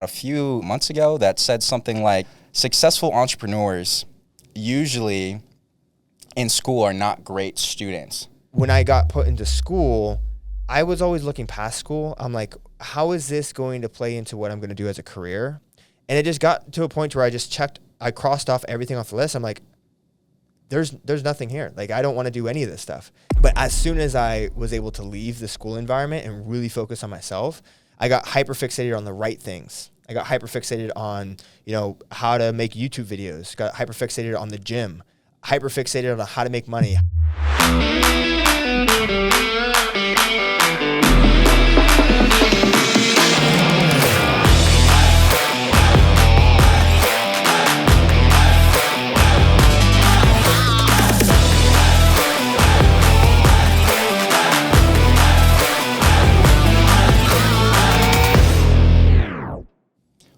a few months ago that said something like, successful entrepreneurs usually in school are not great students. When I got put into school, I was always looking past school. I'm like, how is this going to play into what I'm going to do as a career? And it just got to a point where I crossed off everything off the list. I'm like, there's nothing here. Like, I don't want to do any of this stuff. But as soon as I was able to leave the school environment and really focus on myself, I got hyper fixated on the right things. I got hyper fixated on, how to make YouTube videos, got hyper fixated on the gym, hyper fixated on how to make money.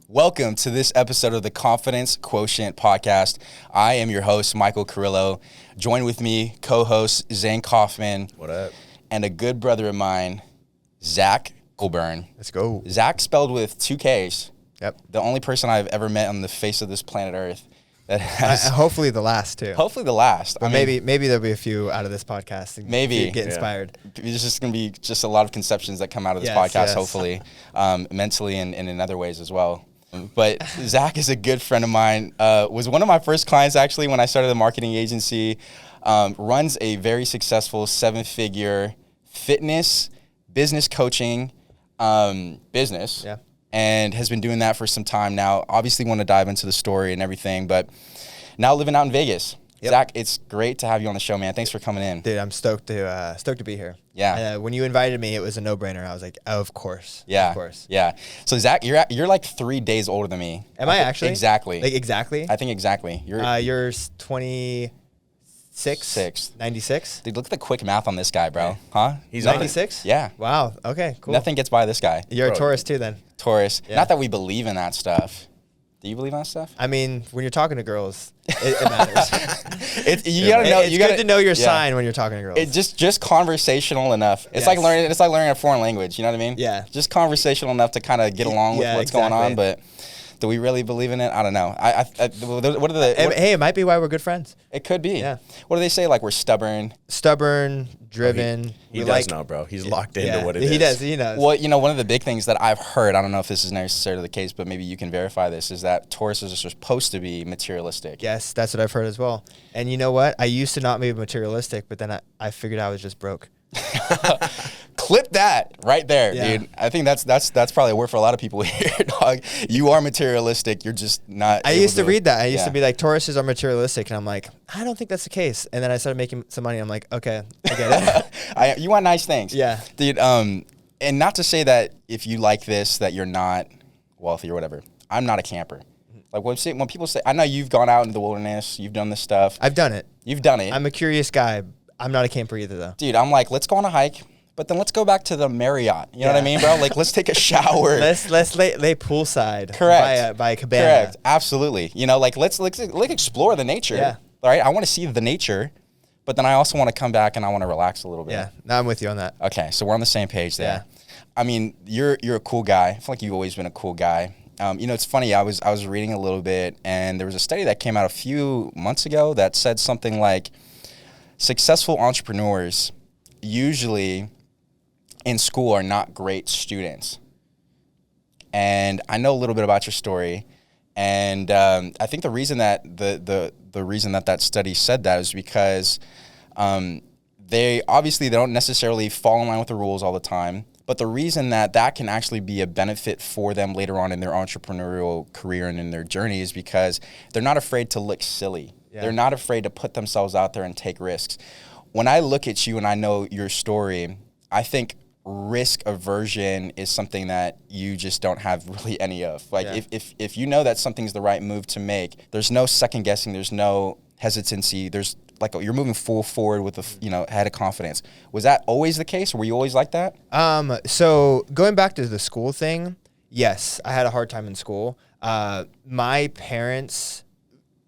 Welcome to this episode of the Confidence Quotient podcast. I am your host, Michael Carrillo. Join with me, co-host Zane Kaufman. What up? And a good brother of mine, Zakk Colburn. Let's go. Zakk spelled with 2 Ks. Yep. The only person I've ever met on the face of this planet Earth that has. Hopefully the last too. Hopefully the last. But maybe there'll be a few out of this podcast. Maybe. Get inspired. There's just going to be just a lot of conceptions that come out of this podcast, hopefully, mentally and in other ways as well. But Zakk is a good friend of mine, was one of my first clients actually when I started the marketing agency, runs a very successful 7-figure fitness, business coaching business, and has been doing that for some time now. Obviously want to dive into the story and everything, but now living out in Vegas. Yep. Zakk, it's great to have you on the show, man. Thanks for coming in. Dude, I'm stoked to be here. Yeah. When you invited me, it was a no-brainer. I was like, oh, of course. Yeah. Of course. Yeah. So Zakk, you're like 3 days older than me. Am I actually? Exactly. Like exactly? I think exactly. You're 26? 6. 96? Dude, look at the quick math on this guy, bro. Huh? He's 96? Yeah. Wow. Okay, cool. Nothing gets by this guy. You're a Taurus too then. Taurus. Yeah. Not that we believe in that stuff. Do you believe in that stuff? I mean, when you're talking to girls, it matters. It's good to know your sign when you're talking to girls. It's just conversational enough. It's like learning a foreign language, you know what I mean? Yeah. Just conversational enough to kind of get along with what's going on, but do we really believe in it? I don't know. Hey, it might be why we're good friends. It could be. Yeah. What do they say? Like we're stubborn, driven. He does know, bro. He's locked into what it is. He does. He knows. Well, one of the big things that I've heard, I don't know if this is necessarily the case, but maybe you can verify this, is that Tauruses are supposed to be materialistic. Yes, that's what I've heard as well. And you know what? I used to not be materialistic, but then I figured I was just broke. Clip that right there, dude. I think that's probably a word for a lot of people here, dog. You are materialistic. You're just not. I used to read that. I used to be like, Tauruses are materialistic. And I'm like, I don't think that's the case. And then I started making some money. I'm like, okay, I get it. You want nice things. Yeah. Dude, and not to say that if you like this, that you're not wealthy or whatever. I'm not a camper. Like when people say, I know you've gone out into the wilderness, you've done this stuff. I've done it. You've done it. I'm a curious guy. I'm not a camper either, though. Dude, I'm like, let's go on a hike, but then let's go back to the Marriott. You know what I mean, bro? Like, let's take a shower. let's lay poolside. Correct. By a cabana. Correct. Absolutely. Like, let's explore the nature. Yeah. All right. I want to see the nature, but then I also want to come back and I want to relax a little bit. Yeah. No, I'm with you on that. Okay. So we're on the same page there. Yeah. I mean, you're a cool guy. I feel like you've always been a cool guy. It's funny. I was reading a little bit, and there was a study that came out a few months ago that said something like, successful entrepreneurs usually in school are not great students. And I know a little bit about your story, and I think the reason that the reason that study said that is because they don't necessarily fall in line with the rules all the time. But the reason that can actually be a benefit for them later on in their entrepreneurial career and in their journey is because they're not afraid to look silly. Yeah. They're not afraid to put themselves out there and take risks. When I look at you and I know your story, I think risk aversion is something that you just don't have really any of. Like if you know that something's the right move to make, there's no second guessing, there's no hesitancy, there's like you're moving full forward with a head of confidence. Was that always the case? Were you always like that? So going back to the school thing, yes, I had a hard time in school. My parents.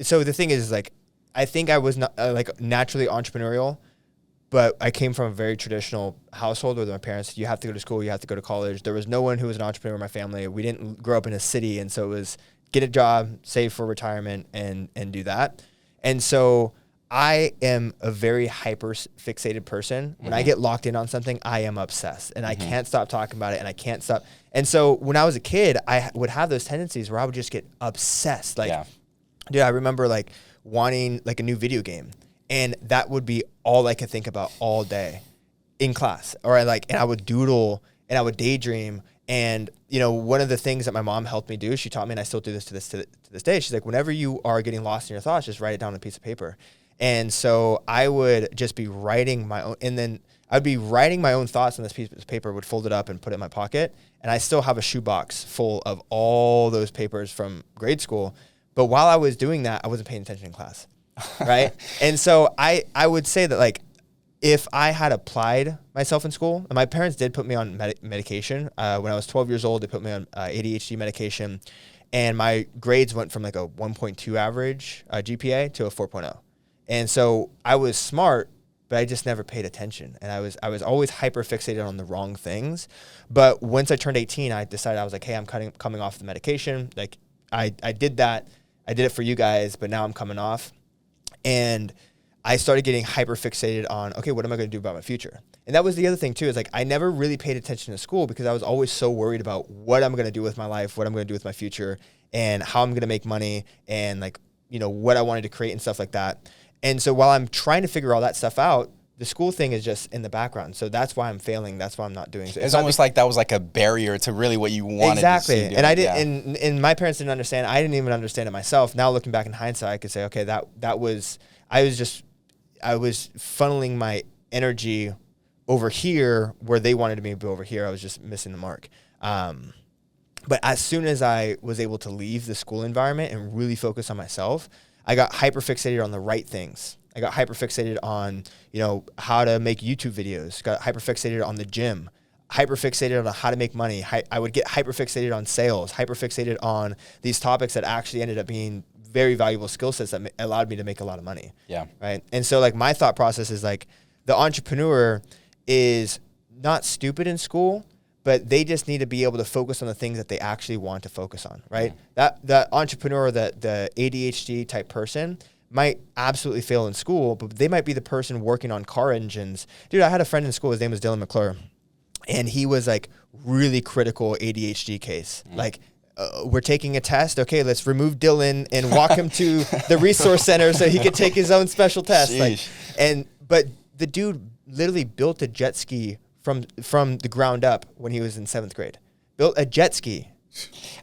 So the thing is, like, I think I was not naturally entrepreneurial, but I came from a very traditional household where my parents said, you have to go to school, you have to go to college. There was no one who was an entrepreneur in my family. We didn't grow up in a city. And so it was get a job, save for retirement, and do that. And so I am a very hyper fixated person. When I get locked in on something, I am obsessed and I can't stop talking about it and I can't stop. And so when I was a kid, I would have those tendencies where I would just get obsessed. Like, dude, I remember like wanting like a new video game, and that would be all I could think about all day in class. Or and I would doodle and I would daydream. And, you know, one of the things that my mom helped me do, she taught me, and I still do this to this day. She's like, whenever you are getting lost in your thoughts, just write it down on a piece of paper. And so I would just be writing my own, and then I'd be writing my own thoughts on this piece of paper, would fold it up and put it in my pocket. And I still have a shoebox full of all those papers from grade school. But while I was doing that, I wasn't paying attention in class. Right. And so I would say that, like, if I had applied myself in school, and my parents did put me on medication. When I was 12 years old, they put me on ADHD medication, and my grades went from like a 1.2 average GPA to a 4.0. And so I was smart, but I just never paid attention. And I was always hyper fixated on the wrong things. But once I turned 18, I decided, I was like, hey, I'm coming off the medication. Like I did that. I did it for you guys, but now I'm coming off. And I started getting hyper fixated on, okay, what am I going to do about my future? And that was the other thing too, is like, I never really paid attention to school because I was always so worried about what I'm going to do with my life, what I'm going to do with my future, and how I'm going to make money, and like, you know, what I wanted to create and stuff like that. And so while I'm trying to figure all that stuff out, the school thing is just in the background. So that's why I'm failing. That's why I'm not doing it. It's almost like that was like a barrier to really what you wanted to see doing. And I didn't, and my parents didn't understand. I didn't even understand it myself. Now looking back in hindsight, I could say, okay, I was funneling my energy over here where they wanted me to be over here. I was just missing the mark. But as soon as I was able to leave the school environment and really focus on myself, I got hyper fixated on the right things. I got hyper fixated on, you know, how to make YouTube videos, got hyper fixated on the gym, hyper fixated on how to make money. I would get hyper fixated on sales, hyper fixated on these topics that actually ended up being very valuable skill sets that allowed me to make a lot of money. Yeah. Right. And so like my thought process is like, the entrepreneur is not stupid in school, but they just need to be able to focus on the things that they actually want to focus on. Right. That entrepreneur, the ADHD type person might absolutely fail in school, but they might be the person working on car engines. Dude, I had a friend in school, his name was Dylan McClure, and he was like really critical ADHD case. Like, we're taking a test. Okay, let's remove Dylan and walk him to the resource center so he could take his own special test. But the dude literally built a jet ski from the ground up when he was in 7th grade. Built a jet ski.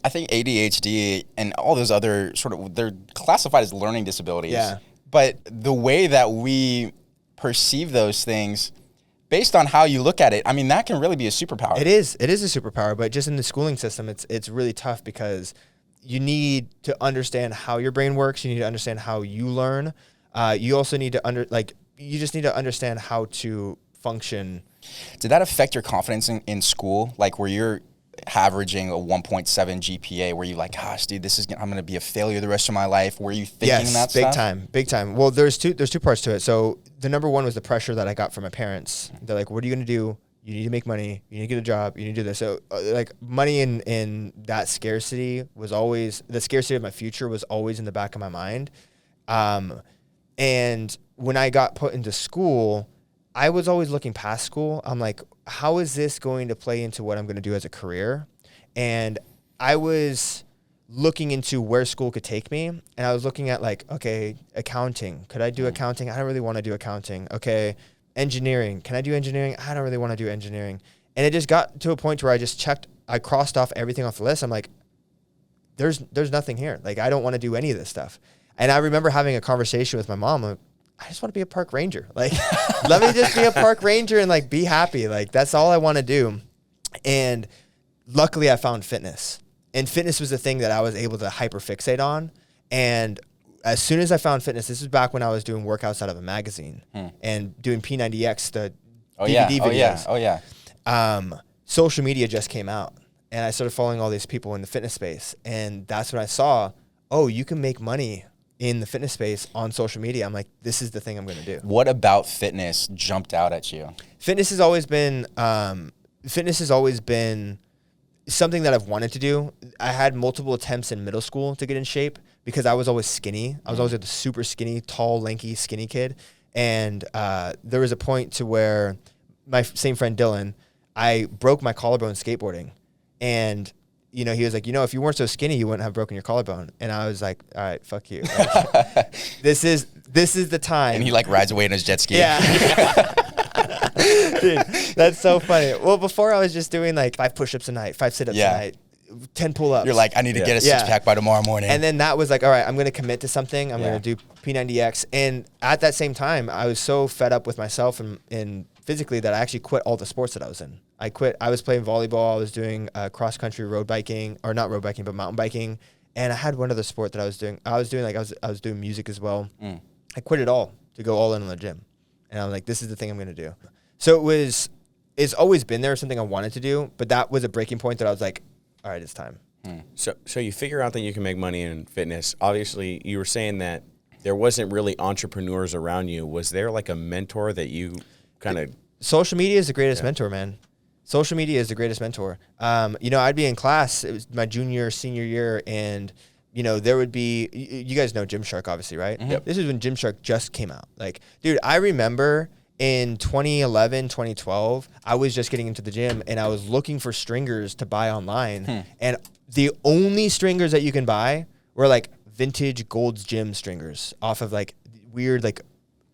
I think ADHD and all those other they're classified as learning disabilities. Yeah. But the way that we perceive those things, based on how you look at it, I mean, that can really be a superpower. It is a superpower, but just in the schooling system, it's really tough because you need to understand how your brain works. You need to understand how you learn. You also need to you just need to understand how to function. Did that affect your confidence in school? Like, where you're averaging a 1.7 GPA, where you like, gosh, dude, I'm going to be a failure the rest of my life? Were you thinking that stuff? Big time. Well, there's two parts to it. So the number one was the pressure that I got from my parents. They're like, what are you going to do? You need to make money. You need to get a job. You need to do this. So like money in that scarcity was always, the scarcity of my future was always in the back of my mind. And when I got put into school, I was always looking past school. I'm like, how is this going to play into what I'm going to do as a career? And I was looking into where school could take me. And I was looking at like, okay, accounting. Could I do accounting? I don't really want to do accounting. Okay, engineering. Can I do engineering? I don't really want to do engineering. And it just got to a point where I crossed off everything off the list. I'm like, there's nothing here. Like, I don't want to do any of this stuff. And I remember having a conversation with my mom. I just want to be a park ranger. Like, let me just be a park ranger and like be happy. Like, that's all I want to do. And luckily I found fitness, and fitness was the thing that I was able to hyper fixate on. And as soon as I found fitness, this was back when I was doing workouts out of a magazine and doing P90X, the DVD videos. Oh yeah. Social media just came out, and I started following all these people in the fitness space. And that's when I saw, oh, you can make money in the fitness space on social media. I'm like, this is the thing I'm going to do. What about fitness jumped out at you? Fitness has always been something that I've wanted to do. I had multiple attempts in middle school to get in shape because I was always skinny. I was always a super skinny, tall, lanky, skinny kid. And there was a point to where my same friend Dylan, I broke my collarbone skateboarding. And, you know, he was like, you know, if you weren't so skinny, you wouldn't have broken your collarbone. And I was like, all right, fuck you. Like, this is the time. And he like rides away in his jet ski. Yeah. Dude, that's so funny. Well, before I was just doing like 5 push-ups a night, 5 sit-ups a night, 10 pull-ups. You're like, I need to get a six-pack by tomorrow morning. And then that was like, all right, I'm going to commit to something. I'm going to do P90X. And at that same time, I was so fed up with myself and physically that I actually quit all the sports that I was in. I quit. I was playing volleyball. I was doing cross-country road biking, or not road biking, but mountain biking. And I had one other sport that I was doing. I was doing music as well. I quit it all to go all in on the gym. And I'm like, this is the thing I'm going to do. So it's always been there, something I wanted to do, but that was a breaking point that I was like, all right, it's time. So you figure out that you can make money in fitness. Obviously, you were saying that there wasn't really entrepreneurs around you. Was there like a mentor that you kind of... Social media is the greatest mentor, man. Social media is the greatest mentor. You know, I'd be in class. It was my senior year, and, you know, there would be... You guys know Gymshark, obviously, right? Yep. This is when Gymshark just came out. Like, dude, I remember... In 2011, 2012, I was just getting into the gym and I was looking for stringers to buy online. And the only stringers that you can buy were like vintage Gold's Gym stringers off of like weird, like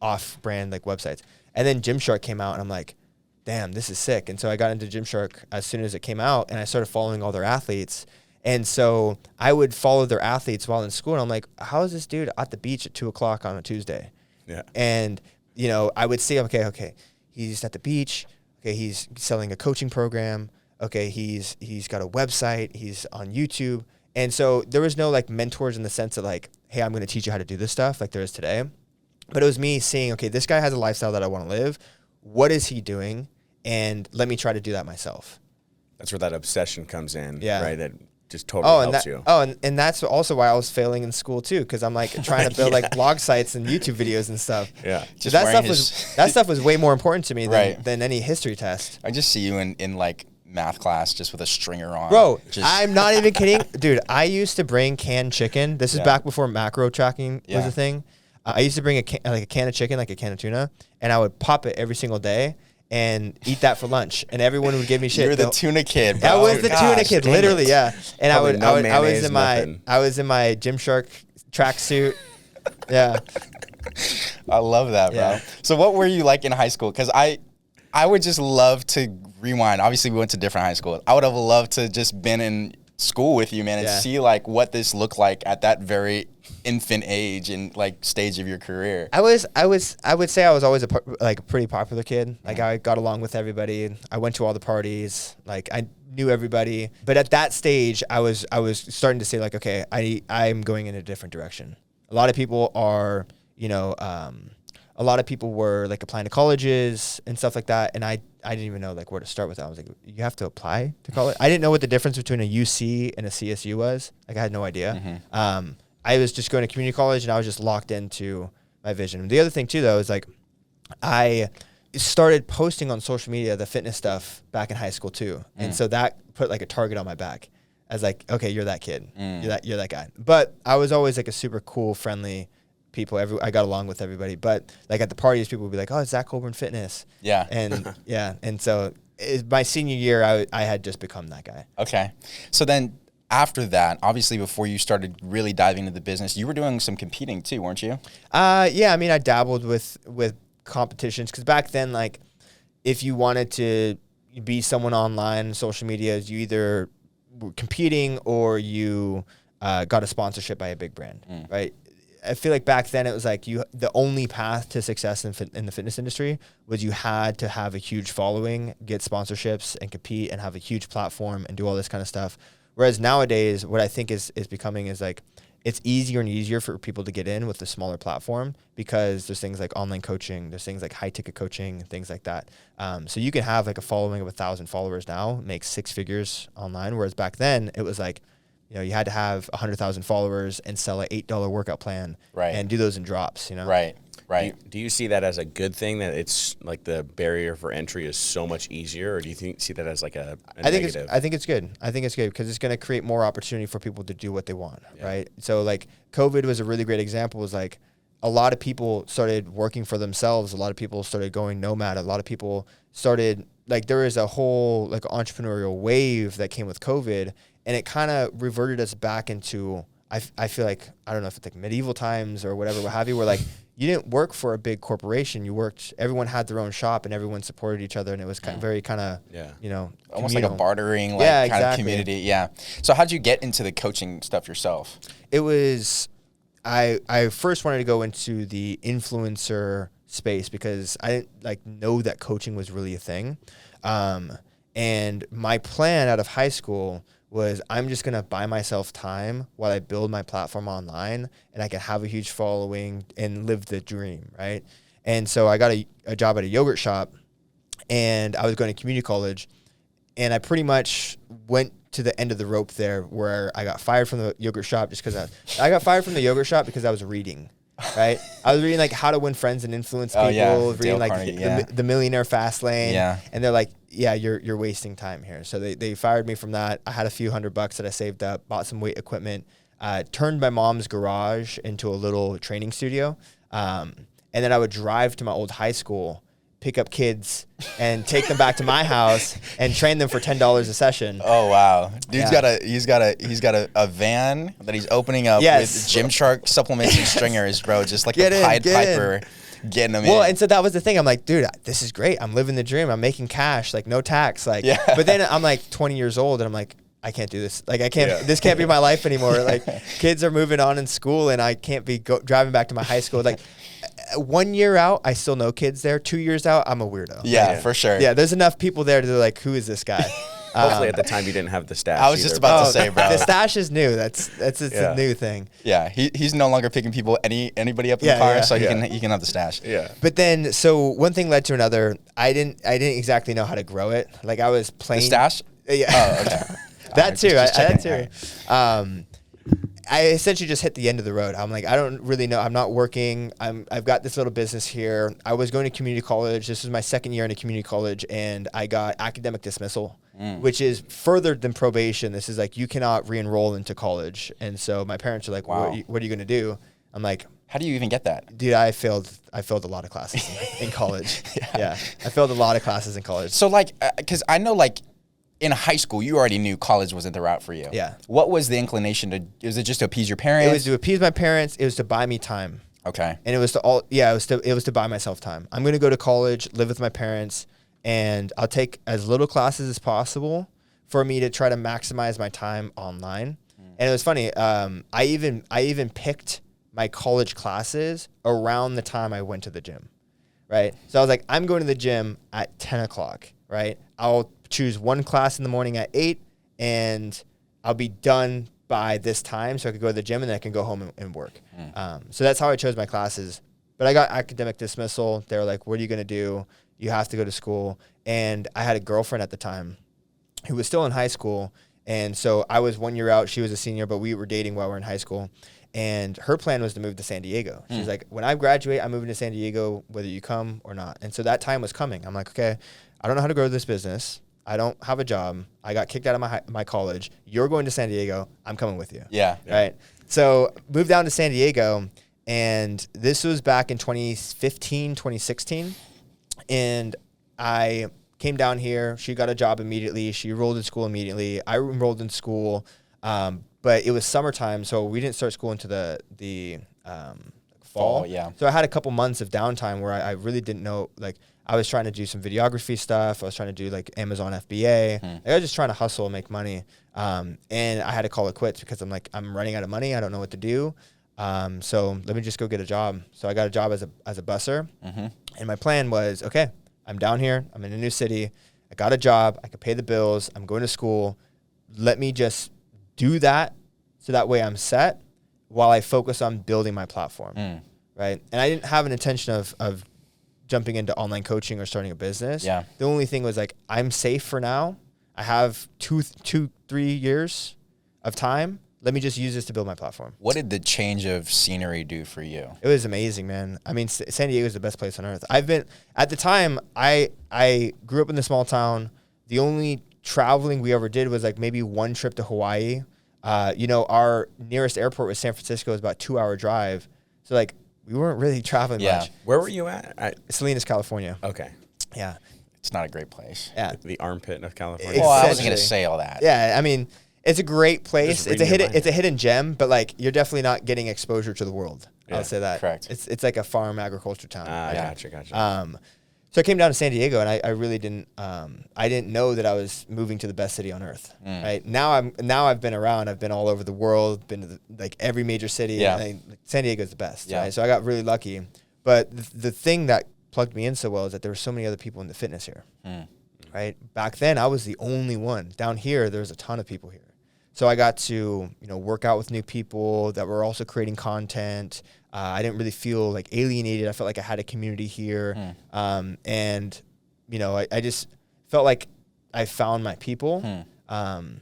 off-brand like websites. And then Gymshark came out and I'm like, damn, this is sick. And so I got into Gymshark as soon as it came out and I started following all their athletes. And so I would follow their athletes while in school. And I'm like, how is this dude at the beach at 2:00 on a Tuesday? Yeah. And you know, I would see, okay, he's at the beach. Okay, he's selling a coaching program. Okay, he's got a website. He's on YouTube. And so there was no like mentors in the sense of like, hey, I'm going to teach you how to do this stuff like there is today. But it was me seeing, okay, this guy has a lifestyle that I want to live. What is he doing? And let me try to do that myself. That's where that obsession comes in, Yeah. right? That just totally helps you. And that's also why I was failing in school too, because I'm like trying to build like blog sites and YouTube videos and stuff. Yeah. So that stuff was way more important to me than any history test. I just see you in like math class just with a stringer on. Bro, I'm not even kidding. Dude, I used to bring canned chicken. This is back before macro tracking was a thing. I used to bring a can of chicken, like a can of tuna, and I would pop it every single day and eat that for lunch, and everyone would give me shit. You're the tuna kid, bro. I was the tuna kid, literally, yeah. And I was in my Gymshark tracksuit. Yeah. I love that, bro. Yeah. So what were you like in high school? Because I would just love to rewind. Obviously, we went to different high schools. I would have loved to just been in school with you, man, and see like what this looked like at that very infant age and like stage of your career. I would say I was always a pretty popular kid. Like I got along with everybody. I went to all the parties. Like I knew everybody. But at that stage, I was starting to say like, okay, I'm going in a different direction. A lot of people are, you know, a lot of people were like applying to colleges and stuff like that, and I didn't even know like where to start with that. I was like, you have to apply to college? I didn't know what the difference between a UC and a CSU was. Like I had no idea. I was just going to community college, and I was just locked into my vision. The other thing too, though, is like I started posting on social media the fitness stuff back in high school too, and so that put like a target on my back as like, okay, you're that kid, you're that guy. But I was always like a super cool, friendly people. I got along with everybody, but like at the parties, people would be like, "Oh, it's Zakk Colburn Fitness." Yeah, and and so my senior year, I had just become that guy. Okay, so then after that, obviously, before you started really diving into the business, you were doing some competing too, weren't you? Yeah. I mean, I dabbled with competitions because back then, like, if you wanted to be someone online, social media, you either were competing or you got a sponsorship by a big brand, right? I feel like back then it was like the only path to success in the fitness industry was you had to have a huge following, get sponsorships, and compete and have a huge platform and do all this kind of stuff. Whereas nowadays, what I think is becoming is like it's easier and easier for people to get in with the smaller platform because there's things like online coaching, there's things like high ticket coaching, things like that. So you can have like a following of 1,000 followers now, make 6 figures online. Whereas back then it was like you had to have 100,000 followers and sell an $8 workout plan, Right. and do those in drops. Right. Do you see that as a good thing, that it's like the barrier for entry is so much easier, or do you see that as like a negative? I think it's good. I think it's good because it's going to create more opportunity for people to do what they want, right? So like COVID was a really great example. Was like a lot of people started working for themselves. A lot of people started going nomad. A lot of people started like there was a whole like entrepreneurial wave that came with COVID, and it kind of reverted us back into I feel like I don't know if it's like medieval times or whatever, what have you, where like you didn't work for a big corporation. You worked. Everyone had their own shop, and everyone supported each other, and it was very kind of almost like a bartering kind of community. Yeah. So how'd you get into the coaching stuff yourself? It was I first wanted to go into the influencer space because I didn't like know that coaching was really a thing, and my plan out of high school was I'm just going to buy myself time while I build my platform online, and I can have a huge following and live the dream, right? And so I got a job at a yogurt shop, and I was going to community college, and I pretty much went to the end of the rope there where I got fired from the yogurt shop just because I got fired from the yogurt shop because I was reading. Right, I was reading like How to Win Friends and Influence People, reading like the Millionaire Fast Lane, and they're like, "Yeah, you're wasting time here." So they fired me from that. I had a few $100 that I saved up, bought some weight equipment, turned my mom's garage into a little training studio, and then I would drive to my old high school, pick up kids, and take them back to my house and train them for $10 a session. Oh wow, dude's got a van that he's opening up with Gymshark supplements and stringers, bro. Just like the Pied Piper, getting them in. Well, and so that was the thing. I'm like, dude, this is great. I'm living the dream. I'm making cash, like no tax, like. Yeah. But then I'm like 20 years old, and I'm like, I can't do this. Like I can't. Yeah. This can't be my life anymore. Like kids are moving on in school, and I can't be driving back to my high school. Like 1 year out, I still know kids there. 2 years out, I'm a weirdo. Yeah, for sure. Yeah, there's enough people there to be like, who is this guy? Hopefully at the time you didn't have the stash. I was just about to say, bro. The stash is new. That's a new thing. Yeah, he's no longer picking anybody up in the car, so he can have the stash. Yeah. But then, so one thing led to another. I didn't exactly know how to grow it. Like I was playing the stash. Yeah. Oh, okay. That too. That too. I essentially just hit the end of the road. I'm like, I don't really know. I'm not working. I've got this little business here. I was going to community college. This was my second year in a community college, and I got academic dismissal, which is further than probation. This is like you cannot re-enroll into college. And so my parents are like, wow. What are you going to do? I'm like, how do you even get that? Dude, I failed a lot of classes in college. Yeah. I failed a lot of classes in college. So like, because I know like, in high school, you already knew college wasn't the route for you. Yeah. What was the inclination to? Was it just to appease your parents? It was to appease my parents. It was to buy me time. Okay. And it was to buy myself time. I'm going to go to college, live with my parents, and I'll take as little classes as possible for me to try to maximize my time online. And it was funny. I even picked my college classes around the time I went to the gym. Right. So I was like, I'm going to the gym at 10 o'clock. Right. I'll choose one class in the morning at 8, and I'll be done by this time so I could go to the gym, and then I can go home and work. So that's how I chose my classes. But I got academic dismissal. They were like, what are you going to do? You have to go to school. And I had a girlfriend at the time who was still in high school. And so I was 1 year out. She was a senior, but we were dating while we were in high school. And her plan was to move to San Diego. She's like, when I graduate, I'm moving to San Diego, whether you come or not. And so that time was coming. I'm like, okay, I don't know how to grow this business. I don't have a job. I got kicked out of my college. You're going to San Diego. I'm coming with you. Yeah. Right. So moved down to San Diego, and this was back in 2015, 2016. And I came down here. She got a job immediately. She enrolled in school immediately. I enrolled in school, but it was summertime, so we didn't start school into the fall. Yeah. So I had a couple months of downtime where I really didn't know, like, I was trying to do some videography stuff. I was trying to do like Amazon FBA. Like, I was just trying to hustle and make money. And I had to call it quits because I'm like, I'm running out of money. I don't know what to do. So let me just go get a job. So I got a job as a busser. And my plan was, okay, I'm down here. I'm in a new city. I got a job. I could pay the bills. I'm going to school. Let me just do that so that way I'm set while I focus on building my platform. Right. And I didn't have an intention of jumping into online coaching or starting a business. Yeah. The only thing was like, I'm safe for now. I have 3 years of time. let me just use this to build my platform. What did the change of scenery do for you? It was amazing, man. I mean, San Diego is the best place on earth. At the time, I grew up in the small town. The only traveling we ever did was like maybe one trip to Hawaii. Our nearest airport was San Francisco. It was about a 2-hour drive. So like we weren't really traveling much. Where were you at? Salinas, California. Okay. Yeah. It's not a great place. Yeah. The armpit of California. Well, I wasn't going to say all that. Yeah. I mean, it's a great place. Just reading your mind. It's a hidden gem, but like you're definitely not getting exposure to the world. Yeah, I'll say that. correct. It's like a farm agriculture town. Gotcha. So I came down to San Diego, and I really didn't know that I was moving to the best city on earth. Right now, I've been around. I've been all over the world. Been to like every major city. Yeah. San Diego is the best. Yeah. Right? So I got really lucky. But the thing that plugged me in so well is that there were so many other people in the fitness here. Right back then, I was the only one. Down here, there's a ton of people here. So I got to work out with new people that were also creating content. I didn't really feel like alienated. I felt like I had a community here. I just felt like I found my people. And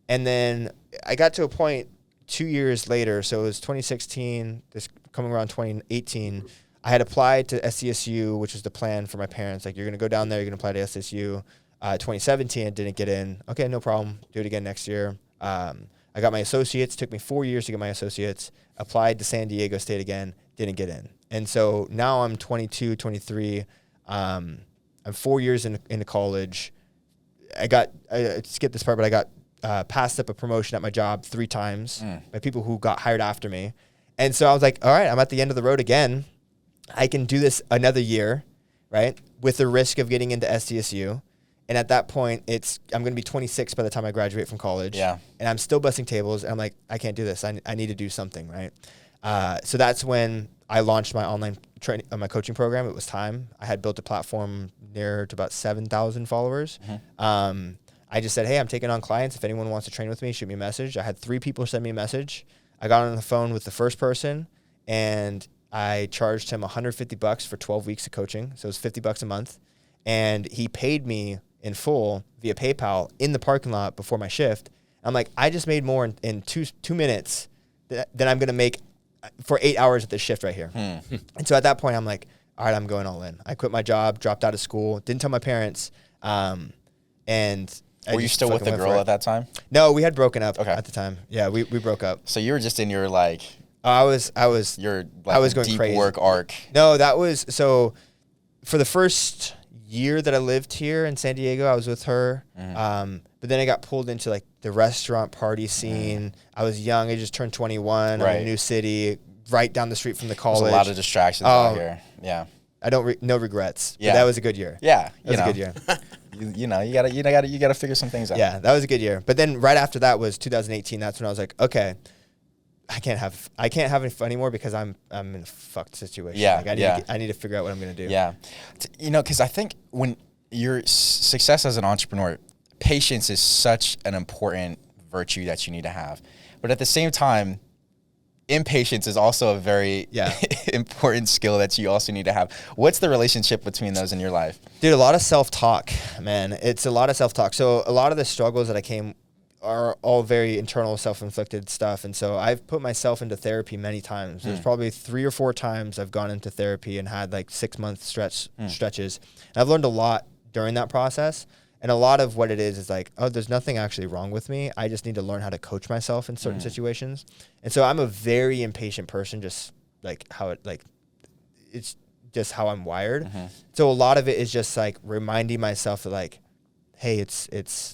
then I got to a point 2 years later, so it was 2016, this coming around 2018, I had applied to SCSU, which was the plan for my parents. Like, you're going to go down there, you're going to apply to SCSU. 2017, I didn't get in. Okay, no problem. Do it again next year. I got my associates. Took me 4 years to get my associates. Applied to San Diego State again. Didn't get in. And so now I'm 22, 23. I'm 4 years into college. I skipped this part, but I got passed up a promotion at my job 3 times by people who got hired after me. And so I was like, all right, I'm at the end of the road again. I can do this another year, right, with the risk of getting into SDSU. And at that point, I'm going to be 26 by the time I graduate from college. Yeah. And I'm still busting tables. And I'm like, I can't do this. I need to do something, right? So that's when I launched my online training, my coaching program. It was time. I had built a platform near to about 7,000 followers. I just said, hey, I'm taking on clients. If anyone wants to train with me, shoot me a message. I had 3 people send me a message. I got on the phone with the first person, and I charged him $150 for 12 weeks of coaching. So it was $50 a month. And he paid me in full via PayPal in the parking lot before my shift. I'm like, I just made more in two minutes than I'm going to make for 8 hours at this shift right here. And so at that point, I'm like, all right, I'm going all in. I quit my job, dropped out of school, didn't tell my parents. And were you still with the girl at that time? No, we had broken up Okay. at the time. Yeah, we broke up. So you were just in your like I was your like I was going deep crazy. work arc. No, that was so for the first year that I lived here in San Diego, I was with her. But then I got pulled into like the restaurant party scene. I was young. I just turned 21. I'm in a new city, right down the street from the college. There's a lot of distractions out here. Yeah. I don't no regrets. Yeah. But that was a good year. Yeah. That was a good year. you gotta figure some things out. Yeah, that was a good year. But then right after that was 2018. That's when I was like, okay, I can't have any fun anymore because I'm in a fucked situation. Yeah, like I need to figure out what I'm gonna do. Yeah. Because I think when your success as an entrepreneur, patience is such an important virtue that you need to have. But at the same time, impatience is also a very important skill that you also need to have. What's the relationship between those in your life? Dude, a lot of self-talk, man. It's a lot of self-talk. So a lot of the struggles that I came are all very internal, self-inflicted stuff. And so I've put myself into therapy many times. There's probably 3 or 4 times I've gone into therapy and had like 6-month stretches. And I've learned a lot during that process. And a lot of what it is like, oh, there's nothing actually wrong with me. I just need to learn how to coach myself in certain situations. And so I'm a very impatient person, just like it's just how I'm wired. So a lot of it is just like reminding myself that like, hey, it's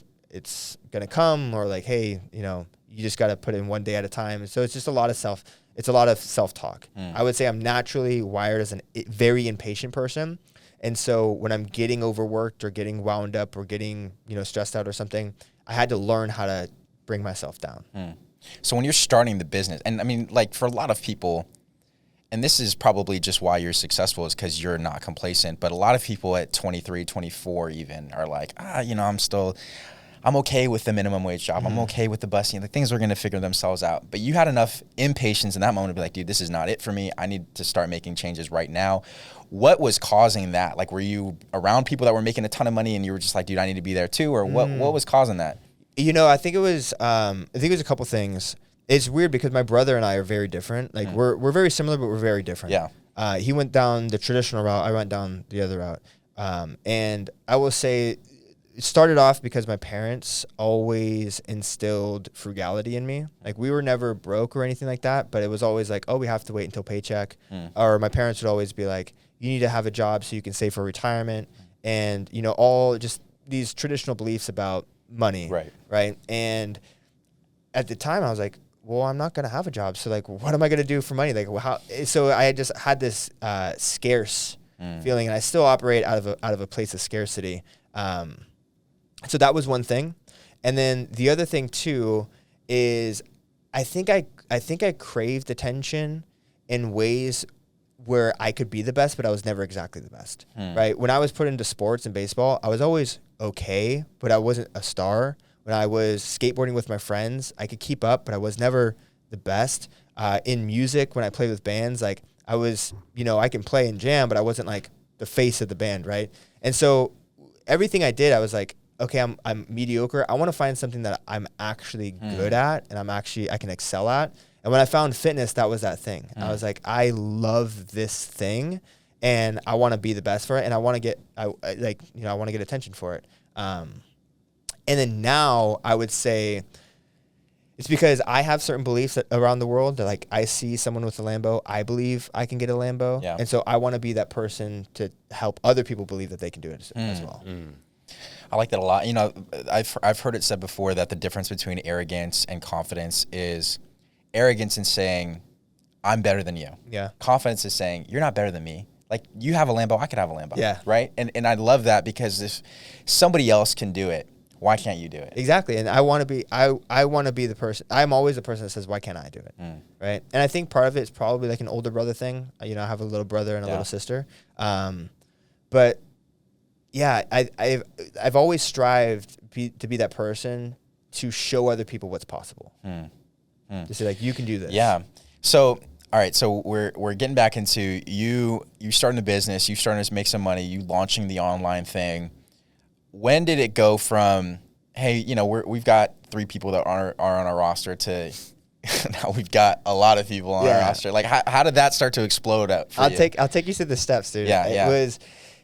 gonna come, or like, hey, you just got to put in one day at a time. And so it's just a lot of self-talk. I would say I'm naturally wired as a very impatient person. And so when I'm getting overworked or getting wound up or getting, stressed out or something, I had to learn how to bring myself down. So when you're starting the business, and I mean, like for a lot of people, and this is probably just why you're successful is because you're not complacent, but a lot of people at 23, 24 even are like, I'm okay with the minimum wage job. I'm okay with the busing. The things are going to figure themselves out. But you had enough impatience in that moment to be like, dude, this is not it for me. I need to start making changes right now. What was causing that? Like, were you around people that were making a ton of money and you were just like, dude, I need to be there too? Or what was causing that? I think it was a couple things. It's weird because my brother and I are very different. Like we're very similar, but we're very different. Yeah. He went down the traditional route. I went down the other route. And I will say it started off because my parents always instilled frugality in me. Like we were never broke or anything like that, but it was always like, oh, we have to wait until paycheck. Or my parents would always be like, you need to have a job so you can save for retirement. And, you know, all just these traditional beliefs about money. Right. And at the time I was like, well, I'm not going to have a job. So like, what am I going to do for money? Like how, so I just had this, scarce feeling, and I still operate out of a place of scarcity. So that was one thing. And then the other thing too is I think I craved attention in ways where I could be the best, but I was never exactly the best. Right? When I was put into sports and baseball, I was always okay, but I wasn't a star. When I was skateboarding with my friends, I could keep up, but I was never the best. In music, when I played with bands, like I was, you know, I can play and jam, but I wasn't like the face of the band, right? And so everything I did, I was like, okay, I'm mediocre. I want to find something that I'm actually good at and I can excel at. And when I found fitness, that was that thing. I was like, I love this thing and I want to be the best for it. And I want to get, I want to get attention for it. And then now I would say it's because I have certain beliefs around the world that like I see someone with a Lambo, I believe I can get a Lambo. Yeah. And so I want to be that person to help other people believe that they can do it as well. I like that a lot. You know, I've heard it said before that the difference between arrogance and confidence is arrogance in saying, I'm better than you. Yeah. Confidence is saying, you're not better than me. Like, you have a Lambo, I could have a Lambo. Yeah. Right? And I love that because if somebody else can do it, why can't you do it? Exactly. And I want to be, I want to be the person, I'm always the person that says, why can't I do it? Right. And I think part of it is probably like an older brother thing. You know, I have a little brother and a little sister. But yeah, I've always strived to be that person to show other people what's possible. To say like, you can do this. Yeah. So, all right. So we're getting back into you starting a business, you starting to make some money, you launching the online thing. When did it go from, hey, you know, we've got 3 people that are on our roster to now we've got a lot of people on our roster? Like, how did that start to explode up for you? I'll take you through the steps, dude. Yeah.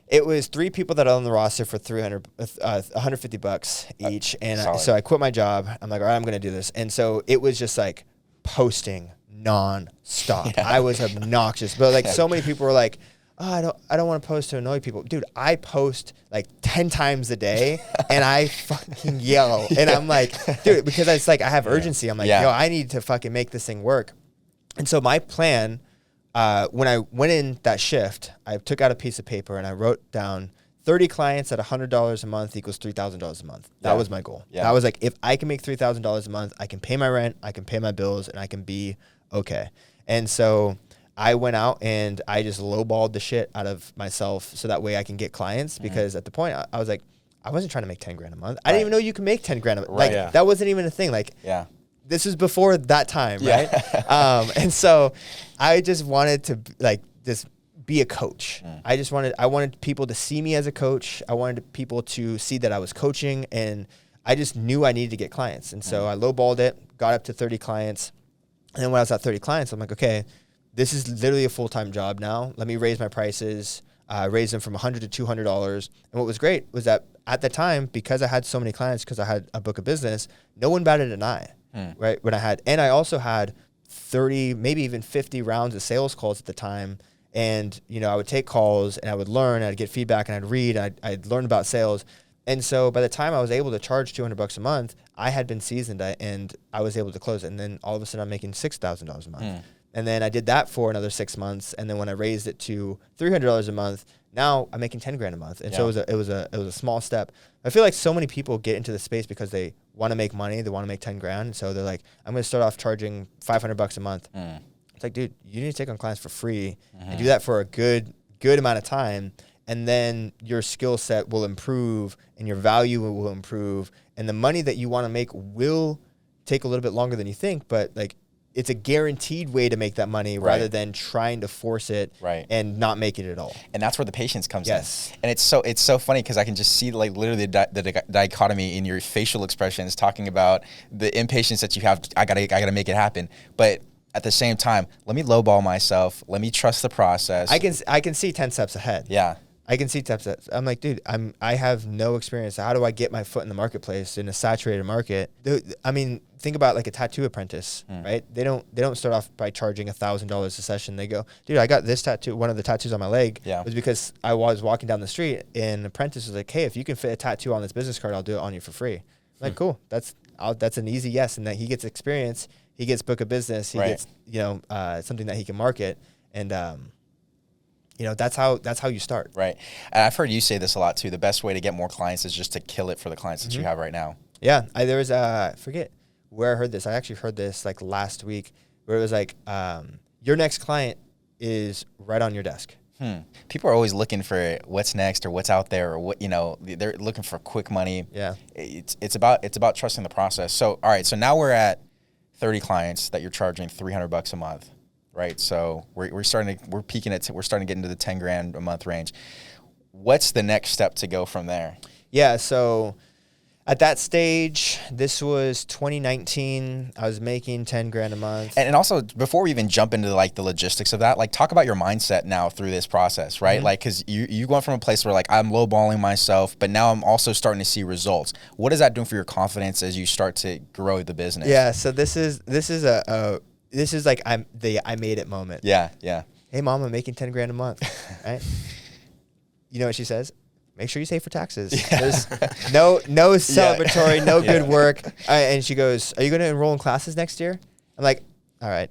It was 3 people that are on the roster for $150 each. And so I quit my job. I'm like, all right, I'm going to do this. And so it was just like posting non-stop. I was obnoxious. But like so many people were like, oh, I don't want to post to annoy people. Dude, I post like 10 times a day and I fucking yell. And I'm like, dude, because it's like I have urgency. I'm like, yo, I need to fucking make this thing work. And so my plan, when I went in that shift, I took out a piece of paper and I wrote down 30 clients at $100 a month equals $3,000 a month. That was my goal. I was like, if I can make $3,000 a month, I can pay my rent, I can pay my bills, and I can be okay. And so I went out and I just lowballed the shit out of myself so that way I can get clients, because at the point I was like, I wasn't trying to make 10 grand a month. I didn't even know you can make 10 grand a month. Like that wasn't even a thing. Like, this was before that time, right? And so I just wanted to like just be a coach. I wanted people to see me as a coach. I wanted people to see that I was coaching, and I just knew I needed to get clients. And so I lowballed it, got up to 30 clients. And then when I was at 30 clients, I'm like, okay, this is literally a full-time job now. Let me raise my prices, raise them from $100 to $200. And what was great was that at the time, because I had so many clients, because I had a book of business, no one batted an eye. Right? And I also had 30, maybe even 50 rounds of sales calls at the time. And, you know, I would take calls and I would learn, I'd get feedback and I'd read, I'd learn about sales. And so by the time I was able to charge $200 a month, I had been seasoned and I was able to close it. And then all of a sudden I'm making $6,000 a month. And then I did that for another 6 months. And then when I raised it to $300 a month, now I'm making 10 grand a month. And so it was a small step. I feel like so many people get into the space because they want to make money. They want to make 10 grand. So they're like, I'm going to start off charging $500 a month. It's like, dude, you need to take on clients for free and do that for a good amount of time. And then your skill set will improve and your value will improve. And the money that you want to make will take a little bit longer than you think. But like, it's a guaranteed way to make that money rather than trying to force it and not make it at all. And that's where the patience comes in. Yes. And it's so funny because I can just see like literally the dichotomy in your facial expressions talking about the impatience that you have. I gotta make it happen. But at the same time, let me lowball myself. Let me trust the process. I can see 10 steps ahead. Yeah. I can see steps. I'm like, dude, I have no experience. How do I get my foot in the marketplace in a saturated market? I mean, think about like a tattoo apprentice, right? They don't start off by charging $1,000 a session. They go, dude, I got this tattoo. One of the tattoos on my leg was because I was walking down the street and an apprentice was like, hey, if you can fit a tattoo on this business card, I'll do it on you for free. I'm like, cool. That's an easy yes. And that he gets experience. He gets book of business. He gets, something that he can market. And, that's how you start. Right. And I've heard you say this a lot too. The best way to get more clients is just to kill it for the clients that you have right now. Yeah. There was I forget where I heard this. I actually heard this like last week where it was like, your next client is right on your desk. People are always looking for what's next or what's out there or what, they're looking for quick money. Yeah. It's about trusting the process. So, all right. So now we're at 30 clients that you're charging $300 a month. Right. So we're peaking we're starting to get into the 10 grand a month range. What's the next step to go from there? Yeah. So at that stage, this was 2019. I was making 10 grand a month. And also before we even jump into like the logistics of that, like talk about your mindset now through this process, right? Like, cause you going from a place where like I'm lowballing myself, but now I'm also starting to see results. What is that doing for your confidence as you start to grow the business? Yeah. So this is like I made it moment. Yeah, yeah. Hey, mom, I'm making 10 grand a month. Right? You know what she says? Make sure you save for taxes. Yeah. There's no celebratory, no good work. And she goes, are you going to enroll in classes next year? I'm like, all right.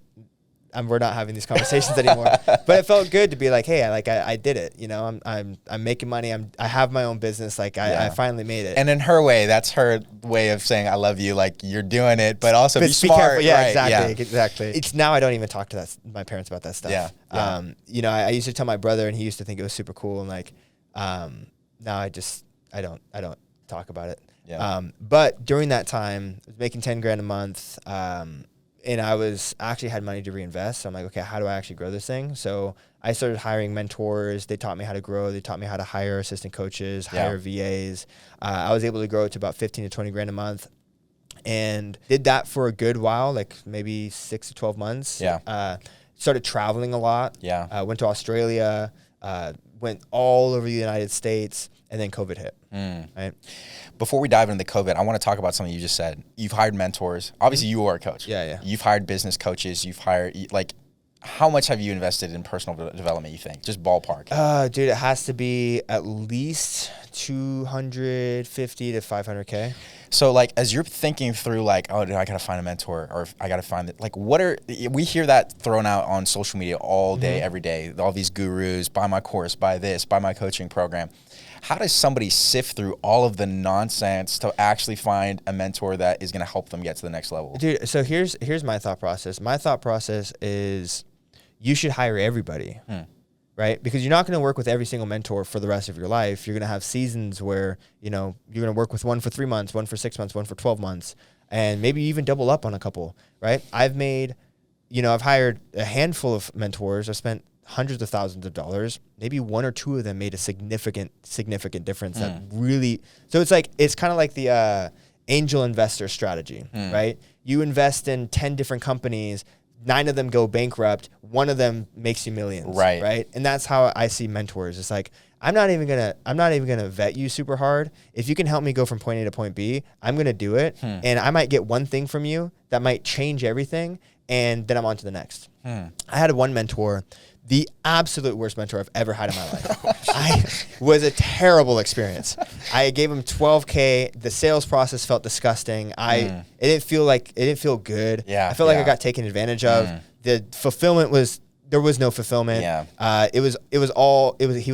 We're not having these conversations anymore. But it felt good to be like, hey, I did it. I'm making money. I have my own business. Like I finally made it. And in her way, that's her way of saying I love you. Like you're doing it, but also be smart. Careful. Yeah, right? exactly. It's now I don't even talk to my parents about that stuff. Yeah. I used to tell my brother, and he used to think it was super cool. And like, now I don't talk about it. Yeah. But during that time, I was making 10 grand a month. And I actually had money to reinvest. So I'm like, okay, how do I actually grow this thing? So I started hiring mentors. They taught me how to grow. They taught me how to hire assistant coaches, hire VAs. I was able to grow it to about 15 to 20 grand a month and did that for a good while, like maybe 6 to 12 months. Yeah. Started traveling a lot. Yeah. Went to Australia, went all over the United States, and then COVID hit. Right. Before we dive into the COVID, I want to talk about something you just said. You've hired mentors. Obviously, you are a coach. Yeah. You've hired business coaches. You've hired, like, how much have you invested in personal development, you think? Just ballpark. Dude, it has to be at least 250 to 500K. So, like, as you're thinking through, like, oh, dude, I got to find a mentor or I got to find it. Like, we hear that thrown out on social media all day, every day. All these gurus, buy my course, buy this, buy my coaching program. How does somebody sift through all of the nonsense to actually find a mentor that is going to help them get to the next level? Dude, so here's my thought process. My thought process is you should hire everybody, right? Because you're not going to work with every single mentor for the rest of your life. You're going to have seasons where, you're going to work with one for 3 months, one for 6 months, one for 12 months, and maybe even double up on a couple, right? I've hired a handful of mentors. I've spent hundreds of thousands of dollars. Maybe one or two of them made a significant difference that really, so it's kind of like the angel investor strategy, right? You invest in 10 different companies, 9 of them go bankrupt, 1 of them makes you millions, right? And that's how I see mentors. It's like, I'm not even gonna vet you super hard. If you can help me go from point A to point B, I'm gonna do it. And I might get one thing from you that might change everything, and then I'm on to the next. I had one mentor, the absolute worst mentor I've ever had in my life. I was a terrible experience. I gave him $12K. The sales process felt disgusting. It didn't feel good. Yeah, I felt like I got taken advantage of. The fulfillment there was no fulfillment. Yeah. He was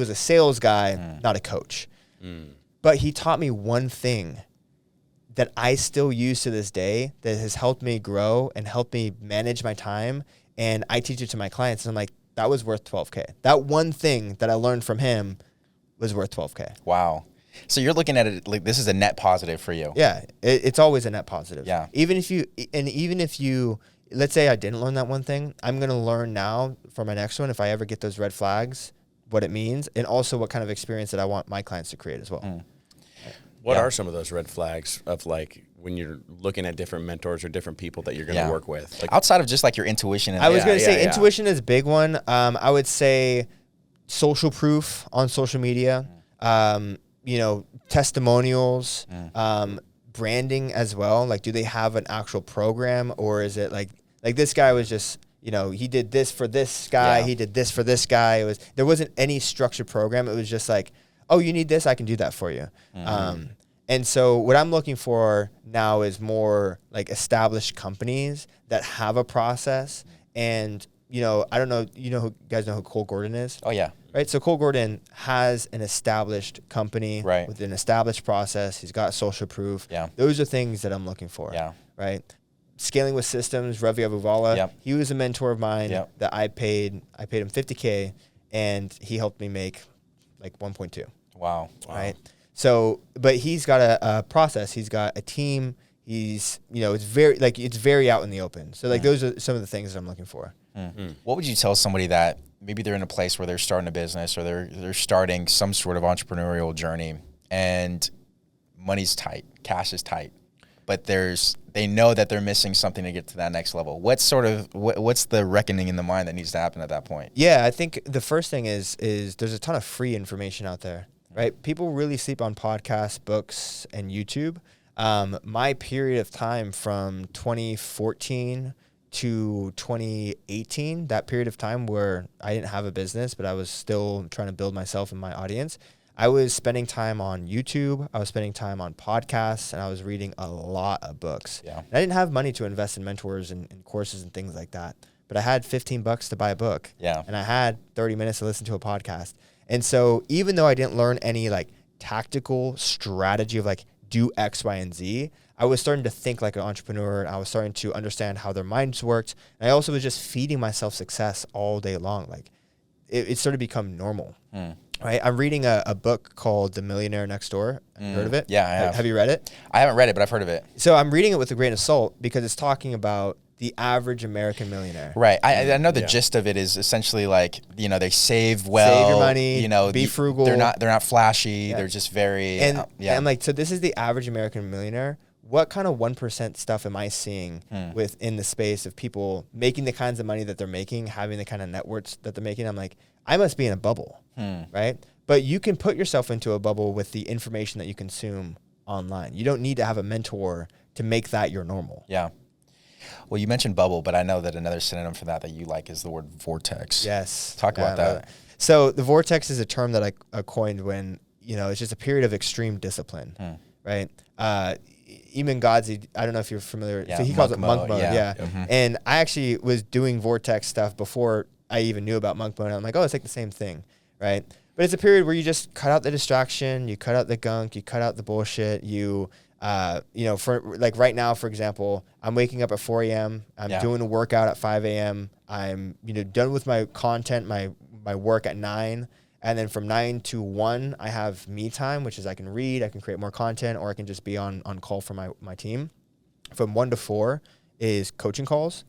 a sales guy, not a coach. But he taught me one thing that I still use to this day that has helped me grow and helped me manage my time. And I teach it to my clients. And I'm like, that was worth $12K. That one thing that I learned from him was worth $12K. Wow. So you're looking at it like this is a net positive for you. Yeah, it's always a net positive. Yeah. Even if you let's say I didn't learn that one thing. I'm going to learn now for my next one, if I ever get those red flags, what it means, and also what kind of experience that I want my clients to create as well. What are some of those red flags of like when you're looking at different mentors or different people that you're going to work with? Like, outside of just like your intuition. And I was going to say intuition is a big one. I would say social proof on social media, you know, testimonials, branding as well. Like, do they have an actual program, or is it like this guy was just, you know, he did this for this guy, he did this for this guy. There wasn't any structured program. It was just like, oh, you need this, I can do that for you. And so what I'm looking for now is more like established companies that have a process. And, you know, I don't know, you guys know who Cole Gordon is? Oh, yeah. Right. So Cole Gordon has an established company with an established process. He's got social proof. Yeah. Those are things that I'm looking for. Yeah. Right. Scaling with Systems, Ravi Abuvala. He was a mentor of mine that I paid him $50K, and he helped me make like 1.2. Wow. Right. So, but he's got a process. He's got a team. He's, you know, it's very out in the open. So like those are some of the things that I'm looking for. What would you tell somebody that maybe they're in a place where they're starting a business, or they're starting some sort of entrepreneurial journey, and money's tight, cash is tight, but they know that they're missing something to get to that next level? What's the reckoning in the mind that needs to happen at that point? Yeah, I think the first thing is there's a ton of free information out there, right? People really sleep on podcasts, books, and YouTube. My period of time from 2014 to 2018, that period of time where I didn't have a business, but I was still trying to build myself and my audience, I was spending time on YouTube, I was spending time on podcasts, and I was reading a lot of books. Yeah. And I didn't have money to invest in mentors and courses and things like that, but I had $15 to buy a book. Yeah. And I had 30 minutes to listen to a podcast. And so even though I didn't learn any like tactical strategy of like do X, Y, and Z, I was starting to think like an entrepreneur, and I was starting to understand how their minds worked. And I also was just feeding myself success all day long. Like it started to become normal. Right? I'm reading a book called The Millionaire Next Door. Have you heard of it? Yeah, I have. Have you read it? I haven't read it, but I've heard of it. So I'm reading it with a grain of salt because it's talking about the average American millionaire. Right. I know the gist of it is essentially like, you know, they save well. Save your money, you know, be frugal. They're not flashy. They're just very and I'm like, so this is the average American millionaire. What kind of 1% stuff am I seeing within the space of people making the kinds of money that they're making, having the kind of networks that they're making? I'm like, I must be in a bubble, right? But you can put yourself into a bubble with the information that you consume online. You don't need to have a mentor to make that your normal. Yeah. Well, you mentioned bubble, but I know that another synonym for that you like is the word vortex. Yes. Talk about that. So the vortex is a term that I coined when, you know, it's just a period of extreme discipline, right? Eamon Godzi, I don't know if you're familiar. Yeah, so he calls it monk mode. Yeah. And I actually was doing vortex stuff before I even knew about monk mode. I'm like, oh, it's like the same thing, right? But it's a period where you just cut out the distraction, you cut out the gunk, you cut out the bullshit. You know, for like right now, for example, I'm waking up at 4 a.m. I'm doing a workout at 5 a.m. I'm, you know, done with my content, my work at 9. And then from 9 to 1, I have me time, which is I can read, I can create more content, or I can just be on call for my team. From 1 to 4 is coaching calls.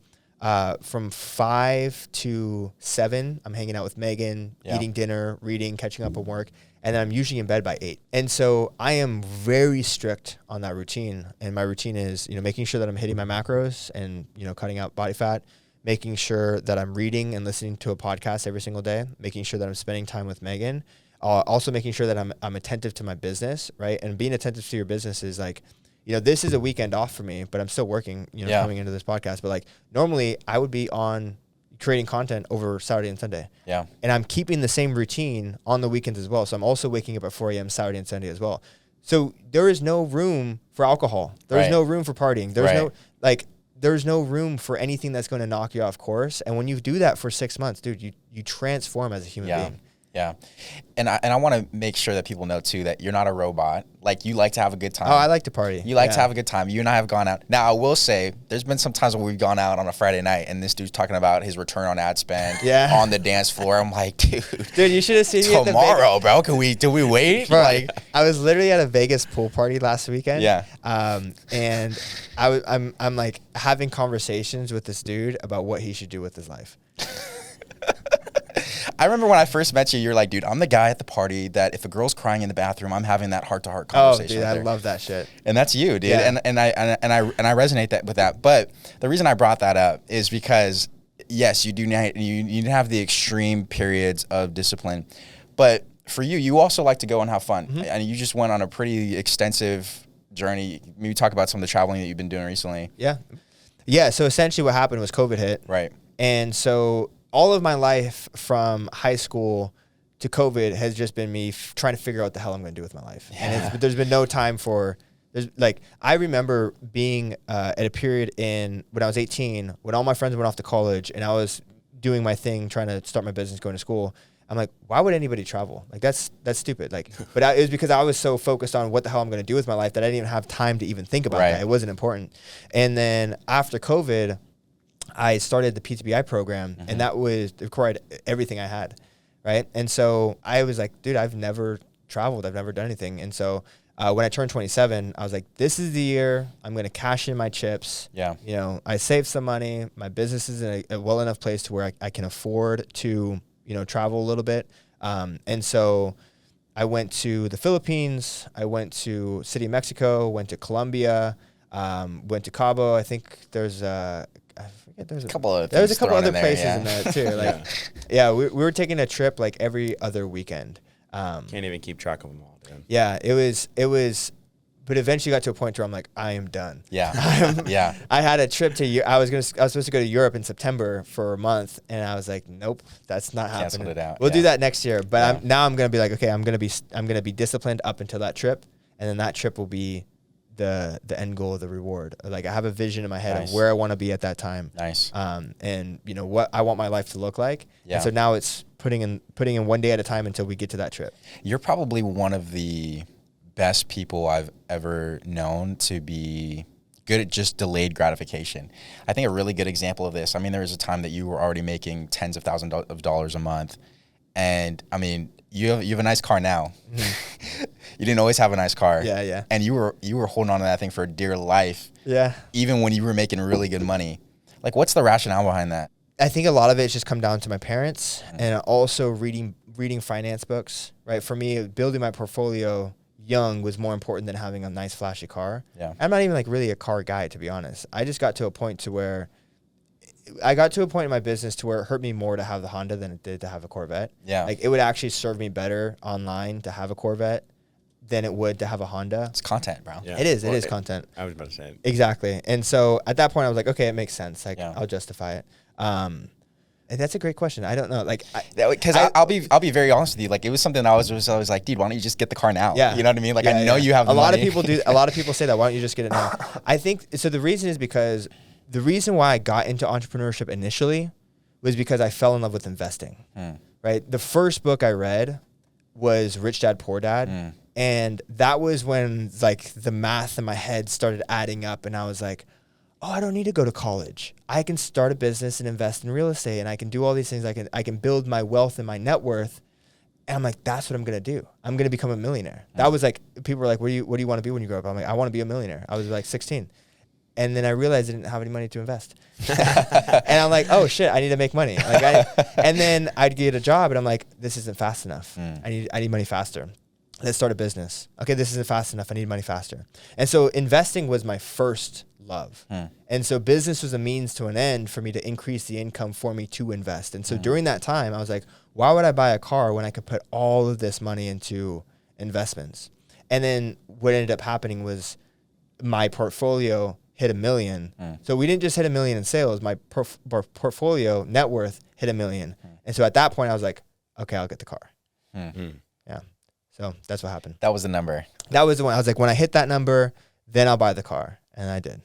From 5 to 7, I'm hanging out with Megan, eating dinner, reading, catching up on work. And then I'm usually in bed by 8. And so I am very strict on that routine. And my routine is, you know, making sure that I'm hitting my macros and, you know, cutting out body fat, making sure that I'm reading and listening to a podcast every single day, making sure that I'm spending time with Megan, also making sure that I'm attentive to my business, right? And being attentive to your business is like, you know, this is a weekend off for me, but I'm still working, you know, coming into this podcast. But like normally I would be on creating content over Saturday and Sunday. Yeah. And I'm keeping the same routine on the weekends as well. So I'm also waking up at 4 a.m. Saturday and Sunday as well. So there is no room for alcohol. There's no room for partying. There's no room for anything that's going to knock you off course. And when you do that for 6 months, dude, you transform as a human being. Yeah. And I want to make sure that people know too that you're not a robot. Like, you like to have a good time. Oh, I like to party. You like to have a good time. You and I have gone out. Now, I will say there's been some times when we've gone out on a Friday night and this dude's talking about his return on ad spend on the dance floor. I'm like, dude, you should have seen me tomorrow, bro. Do we wait? Bro, Like, I was literally at a Vegas pool party last weekend. Yeah. And I'm like having conversations with this dude about what he should do with his life. I remember when I first met you, you're like, dude, I'm the guy at the party that if a girl's crying in the bathroom, I'm having that heart-to-heart conversation. Oh, dude, with her. I love that shit. And that's you, dude. Yeah. And I resonate with that. But the reason I brought that up is because, yes, you have the extreme periods of discipline, but for you, you also like to go and have fun. Mm-hmm. And you just went on a pretty extensive journey. Maybe talk about some of the traveling that you've been doing recently. Yeah. Yeah. So essentially what happened was COVID hit. Right. And so all of my life from high school to COVID has just been me trying to figure out what the hell I'm going to do with my life. Yeah. And there's been no time I remember being at a period when I was 18, when all my friends went off to college and I was doing my thing, trying to start my business, going to school. I'm like, why would anybody travel? Like, that's stupid. Like, but it was because I was so focused on what the hell I'm going to do with my life that I didn't even have time to even think about that. It wasn't important. And then after COVID, I started the PTBI program, and that required everything I had, right? And so I was like, dude, I've never traveled. I've never done anything. And so when I turned 27, I was like, this is the year I'm going to cash in my chips. Yeah. You know, I saved some money. My business is in a well enough place to where I can afford to, travel a little bit. And so I went to the Philippines. I went to City, Mexico, went to Colombia, went to Cabo. I think there's a couple other places in there too. Like, we were taking a trip like every other weekend. Can't even keep track of them all, dude. Yeah, it was, but eventually got to a point where I'm like, I am done. Yeah, yeah. I had a trip I was supposed to go to Europe in September for a month, and I was like, nope, that's not happening. Canceled it out. We'll do that next year. But I'm gonna be like, okay, I'm gonna be disciplined up until that trip, and then that trip will be the end goal of the reward. Like, I have a vision in my head of where I want to be at that time. Nice. And what I want my life to look like. Yeah. And so now it's putting in one day at a time until we get to that trip. You're probably one of the best people I've ever known to be good at just delayed gratification. I think a really good example of this, I mean, there was a time that you were already making tens of thousands of dollars a month. And I mean, you have a nice car now. Mm-hmm. You didn't always have a nice car. Yeah, yeah. And you were holding on to that thing for dear life. Yeah. Even when you were making really good money. Like, what's the rationale behind that? I think a lot of it's just come down to my parents and also reading finance books, right? For me, building my portfolio young was more important than having a nice flashy car. Yeah. I'm not even like really a car guy, to be honest. I just got to a point in my business to where it hurt me more to have the Honda than it did to have a Corvette. Yeah. Like, it would actually serve me better online to have a Corvette than it would to have a Honda. It's content, bro. Yeah. It is content. I was about to say it. Exactly. And so at that point I was like, okay, it makes sense. Like, I'll justify it. And that's a great question. I don't know. Like, because I'll be very honest with you. Like, it was something I was always like, dude, why don't you just get the car now? Yeah. You know what I mean? Like, I know you have the a lot money. A lot of people say that. Why don't you just get it now? I think so. The reason is because the reason why I got into entrepreneurship initially was because I fell in love with investing. Right. The first book I read was Rich Dad Poor Dad. And that was when like the math in my head started adding up, and I was like, oh, I don't need to go to college. I can start a business and invest in real estate, and I can do all these things. I can build my wealth and my net worth. And I'm like, that's what I'm going to do. I'm going to become a millionaire. That was like, people were like, what do you want to be when you grow up? I'm like, I want to be a millionaire. I was like 16. And then I realized I didn't have any money to invest. And I'm like, oh shit, I need to make money. And then I'd get a job and I'm like, this isn't fast enough. I need money faster. Let's start a business. Okay, this isn't fast enough. I need money faster. And so investing was my first love. And so business was a means to an end for me to increase the income for me to invest. And so during that time, I was like, why would I buy a car when I could put all of this money into investments? And then what ended up happening was my portfolio hit $1 million. So we didn't just hit $1 million in sales. My portfolio net worth hit $1 million. And so at that point, I was like, okay, I'll get the car. Yeah. So that's what happened. That was the number. That was the one. I was like, when I hit that number, then I'll buy the car. And I did.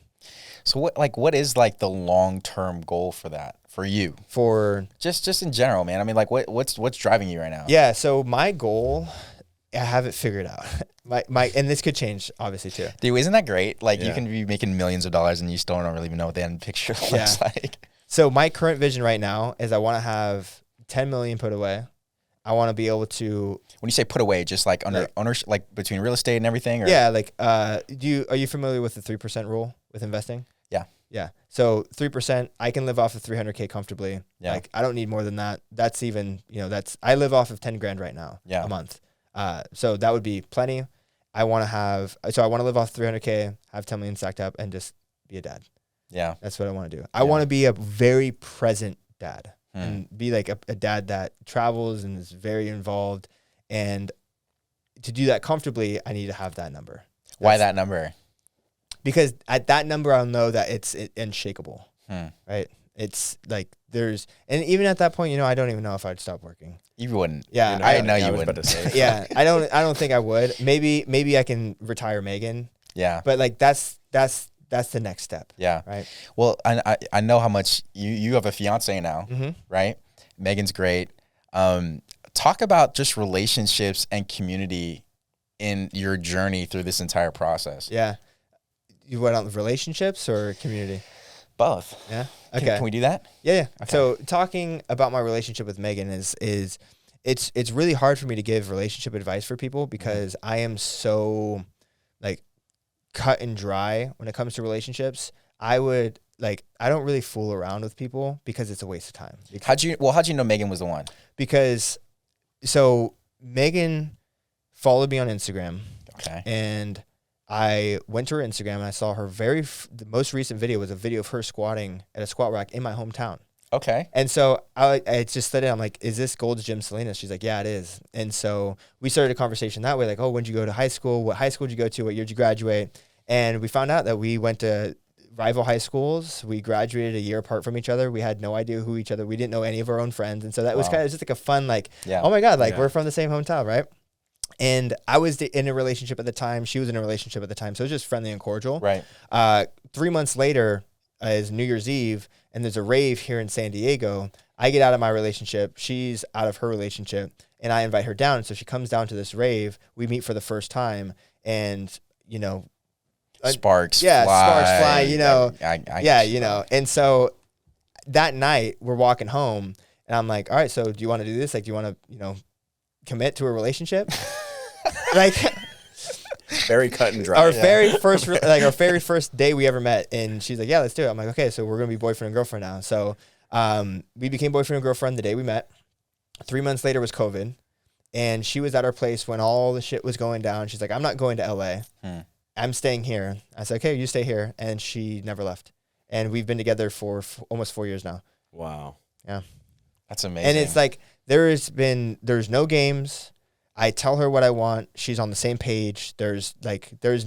So what is like the long-term goal for for you? For Just in general, man. I mean, like what's driving you right now? yeah, so my goal, I have it figured out. my and this could change obviously too. Dude, isn't that great? Like you Yeah. can be making millions of dollars and you still don't really even know what the end picture looks Yeah. like. So my current vision right now is I want to have 10 million put away. I want to be able to When you say put away, just like under ownership, like between real estate and everything, or yeah, like are you familiar with the 3% rule with investing? Yeah. Yeah. So 3%, I can live off of 300K comfortably. Yeah. Like I don't need more than that. That's even, I live off of 10 grand right now a month. So that would be plenty. I want to live off 300K, have 10 million stacked up and just be a dad. Yeah. That's what I want to do. I want to be a very present dad and be like a dad that travels and is very involved. And to do that comfortably, I need to have that number. Why that number? Because at that number, I'll know that it's unshakable, right? It's like and even at that point, I don't even know if I'd stop working. You wouldn't. Yeah, I know you was wouldn't. about to say. Yeah, I don't think I would. Maybe I can retire Megan. Yeah. But like that's the next step. Yeah. Right. Well, I know how much you have a fiance now, right? Megan's great. Talk about just relationships and community in your journey through this entire process. Yeah. You went on relationships or community? Both. Yeah. Can- Okay. Can we do that? Yeah. Okay. So talking about my relationship with Megan is it's really hard for me to give relationship advice for people because I am so like cut and dry when it comes to relationships. I don't really fool around with people because it's a waste of time. How'd you know Megan was the one? Because so Megan followed me on Instagram. Okay. And I went to her Instagram and I saw her the most recent video was a video of her squatting at a squat rack in my hometown. Okay. And so I just said it. I'm like, is this Gold's Gym Salinas? She's like, yeah, it is. And so we started a conversation that way. Like, oh, when did you go to high school? What high school did you go to? What year did you graduate? And we found out that we went to rival high schools. We graduated a year apart from each other. We had no idea who each other. We didn't know any of our own friends. And so that was just like a fun, like, oh my God, like we're from the same hometown, right? And I was in a relationship at the time. She was in a relationship at the time. So it was just friendly and cordial. Right. 3 months later is New Year's Eve, and there's a rave here in San Diego. I get out of my relationship. She's out of her relationship, and I invite her down. So she comes down to this rave. We meet for the first time, and, Sparks yeah, fly. sparks fly, I And so that night we're walking home, and I'm like, all right, so do you want to do this? Like, do you want to, commit to a relationship? Like Very cut and dry. our very first day we ever met, and she's like, yeah, let's do it. I'm like, okay, so we're gonna be boyfriend and girlfriend now. So we became boyfriend and girlfriend the day we met. 3 months later was COVID, and she was at our place when all the shit was going down. She's like, I'm not going to LA. I'm staying here. I said, okay, you stay here. And she never left. And we've been together for almost 4 years now. Wow. Yeah. That's amazing. And it's like, there's no games. I tell her what I want. She's on the same page. There's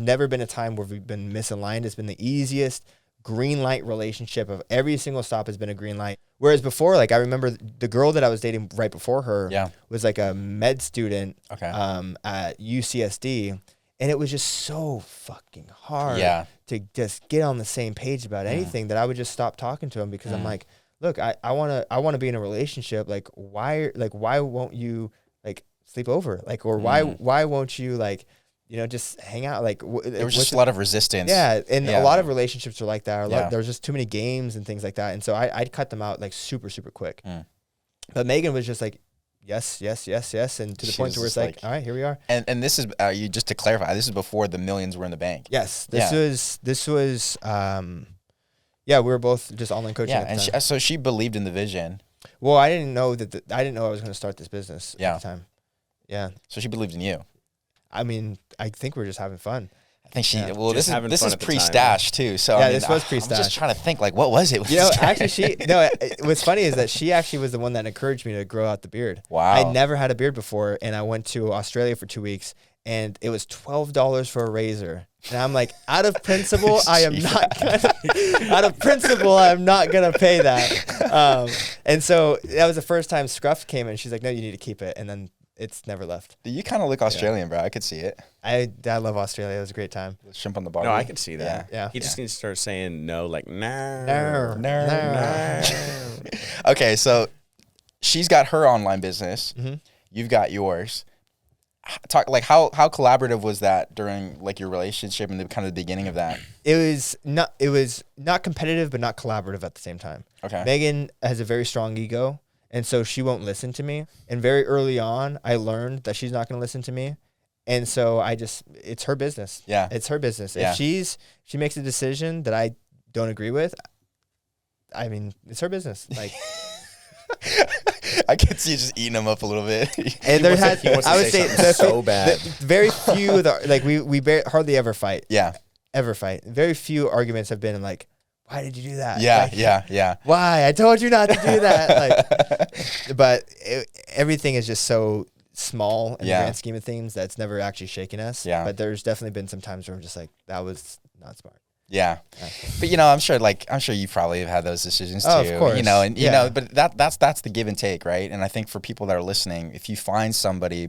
never been a time where we've been misaligned. It's been the easiest green light relationship of every single stop has been a green light. Whereas before, like I remember the girl that I was dating right before her was like a med student at UCSD. And it was just so fucking hard to just get on the same page about anything that I would just stop talking to him because I'm like, look, I want to be in a relationship. Like why won't you like sleep over? Like, or why won't you like, just hang out? Like there was just a lot of resistance. Yeah. And a lot of relationships are like that. There's just too many games and things like that. And so I'd cut them out like super, super quick. But Megan was just like, yes. And to the point where it's like, all right, here we are. And this is, you just to clarify, this is before the millions were in the bank. Yes. This was, we were both just online coaching. Yeah. And so she believed in the vision. Well, I didn't know I was going to start this business at the time. Yeah. So she believed in you. I mean, I think we're just having fun. I think Just this is pre-stash too. So yeah, I mean, this was pre-stash. I'm just trying to think like, what was it? Actually, what's funny is that she actually was the one that encouraged me to grow out the beard. Wow. I never had a beard before, and I went to Australia for 2 weeks, and it was $12 for a razor. And I'm like, out of principle, I am not gonna pay that. And so that was the first time Scruff came in. She's like, no, you need to keep it. And then it's never left. You kind of look Australian, bro. I could see it. I love Australia. It was a great time. Shrimp on the bar. No, I can see that. Yeah. He just needs to start saying no, like no. No. Okay, so she's got her online business. Mm-hmm. You've got yours. Talk like how collaborative was that during like your relationship and the kind of the beginning of that? It was not competitive, but not collaborative at the same time. Okay. Megan has a very strong ego, and so she won't listen to me. And very early on, I learned that she's not going to listen to me. And so it's her business. Yeah. It's her business. Yeah. If she makes a decision that I don't agree with, I mean, it's her business. Like, I could see you just eating them up a little bit. and there He wants to I would say say something so bad. very few of the, like we hardly ever fight. Yeah. Ever fight. Very few arguments have been like, why did you do that? Yeah, Like, yeah. Why? I told you not to do that. Like, but everything is just so small in the grand scheme of things that's never actually shaken us. Yeah. But there's definitely been some times where I'm just like, that was not smart. Yeah. But I'm sure you probably have had those decisions too. Oh, of course. And but that's the give and take, right? And I think for people that are listening, if you find somebody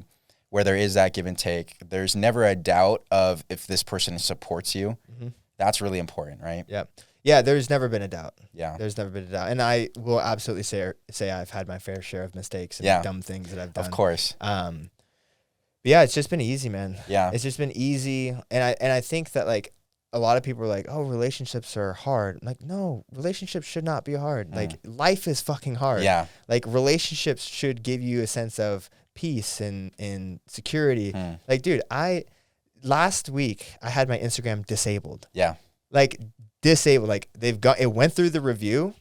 where there is that give and take, there's never a doubt of if this person supports you. Mm-hmm. That's really important, right? Yeah. Yeah, there's never been a doubt. Yeah. There's never been a doubt. And I will absolutely say I've had my fair share of mistakes and dumb things that I've done. Of course. But yeah, it's just been easy, man. Yeah. It's just been easy. And I think that like a lot of people are like, oh, relationships are hard. I'm like, no, relationships should not be hard. Like life is fucking hard. Yeah. Like relationships should give you a sense of peace and security. Like, dude, last week I had my Instagram disabled. Yeah. Like disabled. Like it went through the review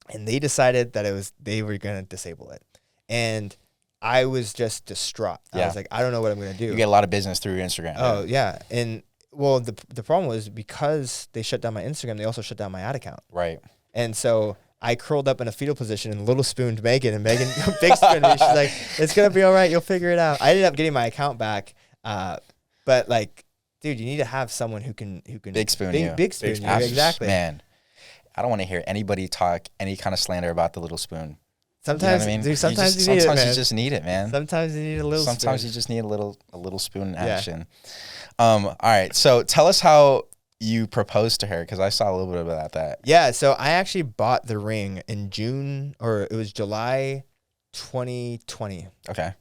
and they decided that they were going to disable it. And I was just distraught. I was like, I don't know what I'm going to do. You get a lot of business through your Instagram. Oh yeah. And well, the problem was because they shut down my Instagram, they also shut down my ad account. Right. And so I curled up in a fetal position and little spooned Megan, and Megan big spooned me. She's like, it's going to be all right. You'll figure it out. I ended up getting my account back. But like, dude, you need to have someone who can big spoon you. Big spoon you. Exactly. Man, I don't want to hear anybody talk any kind of slander about the little spoon. Sometimes, you know what I mean? dude, sometimes you need it, man. Sometimes you just need it, man. Sometimes you need a little spoon. Sometimes you just need a little spoon action. All right. So tell us how you proposed to her, because I saw a little bit about that. Yeah. So I actually bought the ring in June, or it was July 2020. Okay.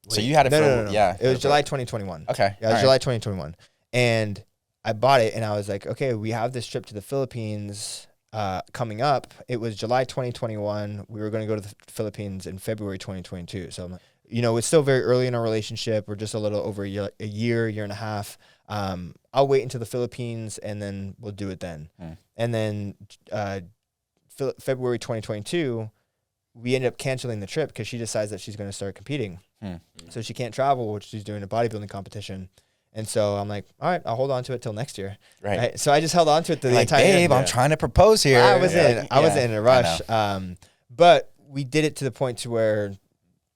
So you had it No. Yeah. It was July 2021. Okay. Yeah, it was July 2021. And I bought it and I was like, okay, we have this trip to the Philippines coming up. It was July 2021. We were going to go to the Philippines in February 2022. So I'm like, it's still very early in our relationship. We're just a little over a year and a half. I'll wait until the Philippines and then we'll do it then. And then February 2022, we ended up canceling the trip because she decides that she's going to start competing. So she can't travel, which she's doing a bodybuilding competition. And so I'm like, all right, I'll hold on to it till next year. Right. So I just held on to it the entire year. Babe, I'm trying to propose here. I wasn't in a rush. But we did it to the point to where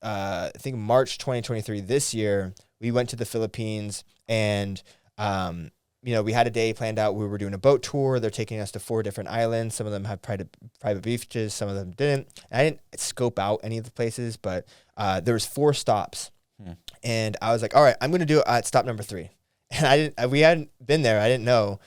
I think March 2023 this year, we went to the Philippines and we had a day planned out. We were doing a boat tour. They're taking us to 4 different islands. Some of them have private beaches. Some of them didn't. I didn't scope out any of the places, but there was 4 stops. And I was like, all right, I'm going to do it at stop number 3. And we hadn't been there. I didn't know.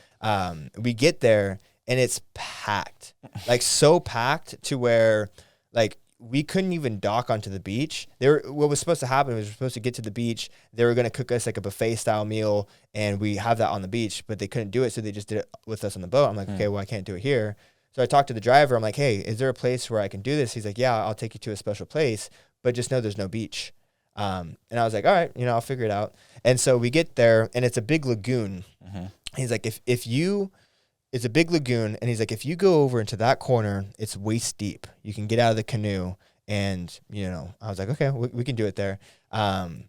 We get there and it's packed, like so packed to where like we couldn't even dock onto the beach. What was supposed to happen was we were supposed to get to the beach. They were going to cook us like a buffet style meal and we have that on the beach, but they couldn't do it. So they just did it with us on the boat. I'm like, okay, well, I can't do it here. So I talked to the driver. I'm like, hey, is there a place where I can do this? He's like, yeah, I'll take you to a special place, but just know there's no beach. And I was like, all right, I'll figure it out. And so we get there and it's a big lagoon. He's like, it's a big lagoon. And he's like, if you go over into that corner, it's waist deep. You can get out of the canoe. And, I was like, okay, we can do it there. And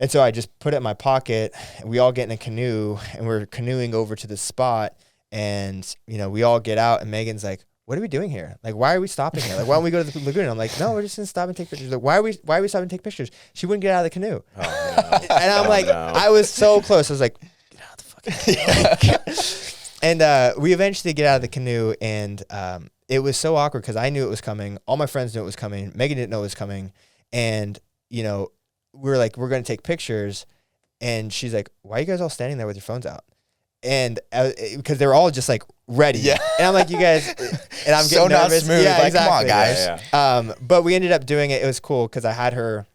so I just put it in my pocket. And we all get in a canoe and we're canoeing over to the spot. And, we all get out and Megan's like, what are we doing here? Like, why are we stopping here? Like, why don't we go to the lagoon? I'm like, no, we're just going to stop and take pictures. Like, why are we stopping and take pictures? She wouldn't get out of the canoe. Oh, no. And I'm like, I was so close. I was like, get out of the fucking canoe. And we eventually get out of the canoe and it was so awkward because I knew it was coming. All my friends knew it was coming. Megan didn't know it was coming. And, we were like, we're going to take pictures. And she's like, why are you guys all standing there with your phones out? And because they're all just like ready. Yeah. And I'm like, you guys, and I'm so getting nervous. not smooth. Yeah, Like, exactly. come on, guys. Yeah. But we ended up doing it. It was cool because I had her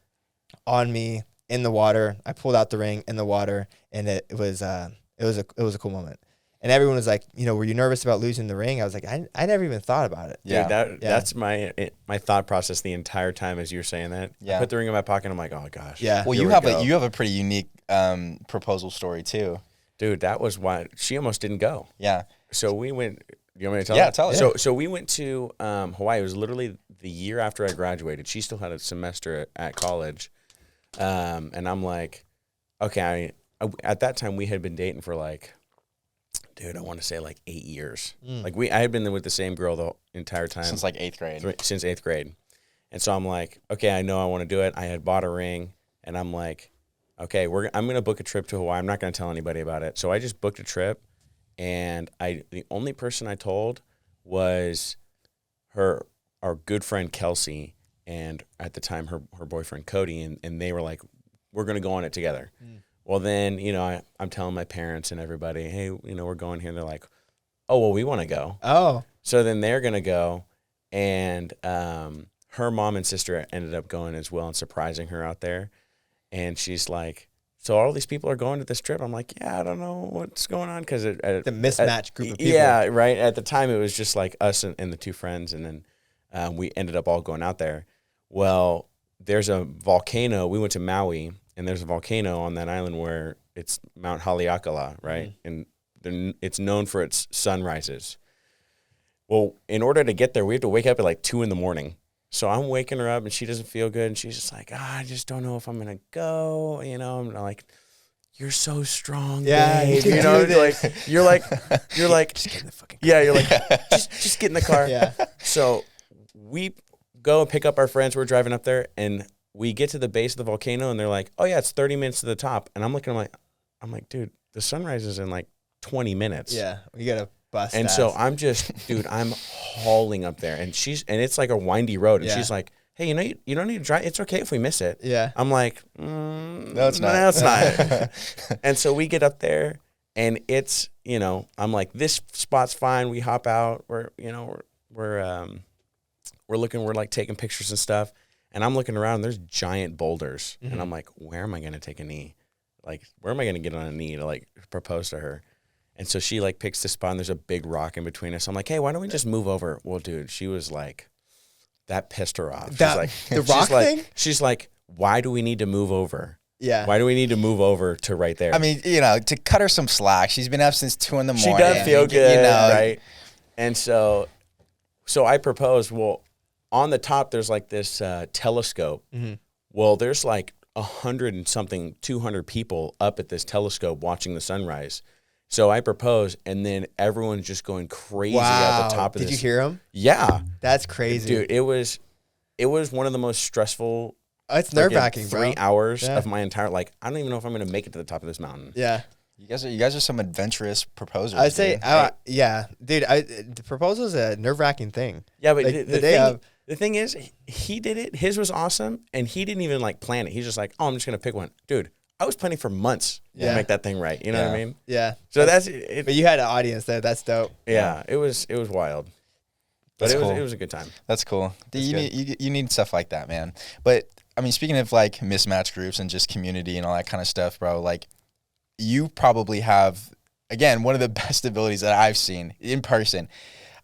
on me in the water. I pulled out the ring in the water, and it was a cool moment. And everyone was like, you know, were you nervous about losing the ring? I was like, I never even thought about it. Dude, that's my thought process the entire time as you're saying that. Yeah. I put the ring in my pocket. I'm like, oh gosh. Yeah. Well, you have a pretty unique proposal story too. Dude, that was why she almost didn't go. Yeah. So we went. You want me to tell? Yeah, it? tell it. So we went to Hawaii. It was literally the year after I graduated. She still had a semester at college, and I'm like, okay. At that time, we had been dating for like, dude, I want to say like 8 years. Like I had been with the same girl the entire time Since like 8th grade. Since 8th grade, and so I'm like, okay, I know I want to do it. I had bought a ring, and I'm like, okay, I'm gonna book a trip to Hawaii. I'm not gonna tell anybody about it. So I just booked a trip. And the only person I told was our good friend Kelsey, and at the time her boyfriend Cody, and they were like, we're gonna go on it together. Well, then I'm telling my parents and everybody, hey, we're going here. And they're like, oh well, we want to go. Oh, so then they're gonna go, and her mom and sister ended up going as well and surprising her out there, and she's like, so all these people are going to this trip. I'm like, yeah, I don't know what's going on because the mismatched group of people. Yeah, right. At the time, it was just like us and the two friends, and then we ended up all going out there. Well, there's a volcano. We went to Maui, and there's a volcano on that island where it's Mount Haleakala, right? And it's known for its sunrises. Well, in order to get there, we have to wake up at like 2 a.m. So I'm waking her up, and she doesn't feel good, and she's just like, I just don't know if I'm gonna go. I'm like, you're so strong, babe. You're like, Just get in the fucking car. yeah, you're like, just get in the car. Yeah. So we go and pick up our friends. We're driving up there, and we get to the base of the volcano, and they're like, oh yeah, it's 30 minutes to the top. And I'm looking, I'm like, dude, the sunrise is in like 20 minutes. Yeah, you gotta bust. And ass. so I'm just, dude, I'm hauling up there, and it's like a windy road, and she's like, hey, you don't need to drive. It's okay if we miss it. Yeah. I'm like, no, it's not. No, it's not. And so we get up there, and it's, I'm like, this spot's fine. We hop out. We're like taking pictures and stuff, and I'm looking around. And there's giant boulders, and I'm like, where am I gonna take a knee? Like, where am I gonna get on a knee to like propose to her? And so she like picks the spot, and there's a big rock in between us. I'm like, hey, why don't we just move over? Well, dude, she was like, that pissed her off. The rock thing? She's like, why do we need to move over? Yeah. Why do we need to move over to right there? I mean, to cut her some slack. She's been up since 2 a.m. She does feel good, right? And so I proposed. Well, on the top, there's like this telescope. Well, there's like 100 and something, 200 people up at this telescope watching the sunrise. So I propose, and then everyone's just going crazy at the top of this. Did you hear him? Yeah. That's crazy. Dude, it was one of the most stressful. It's nerve-wracking, 3 hours of my entire, I don't even know if I'm going to make it to the top of this mountain. Yeah. You guys are some adventurous proposers. I'd say, dude. yeah. Dude, the proposal is a nerve-wracking thing. Yeah, but Like, the thing is, he did it. His was awesome, and he didn't even plan it. He's just like, oh, I'm just going to pick one. Dude, I was planning for months to make that thing right. You know what I mean? Yeah. So that's it. But you had an audience there. That's dope. Yeah, it was wild. But That's it cool. was a good time. That's cool. That's You need stuff like that, man. But I mean, speaking of like mismatched groups and just community and all that kind of stuff, bro, like you probably have, again, one of the best abilities that I've seen in person.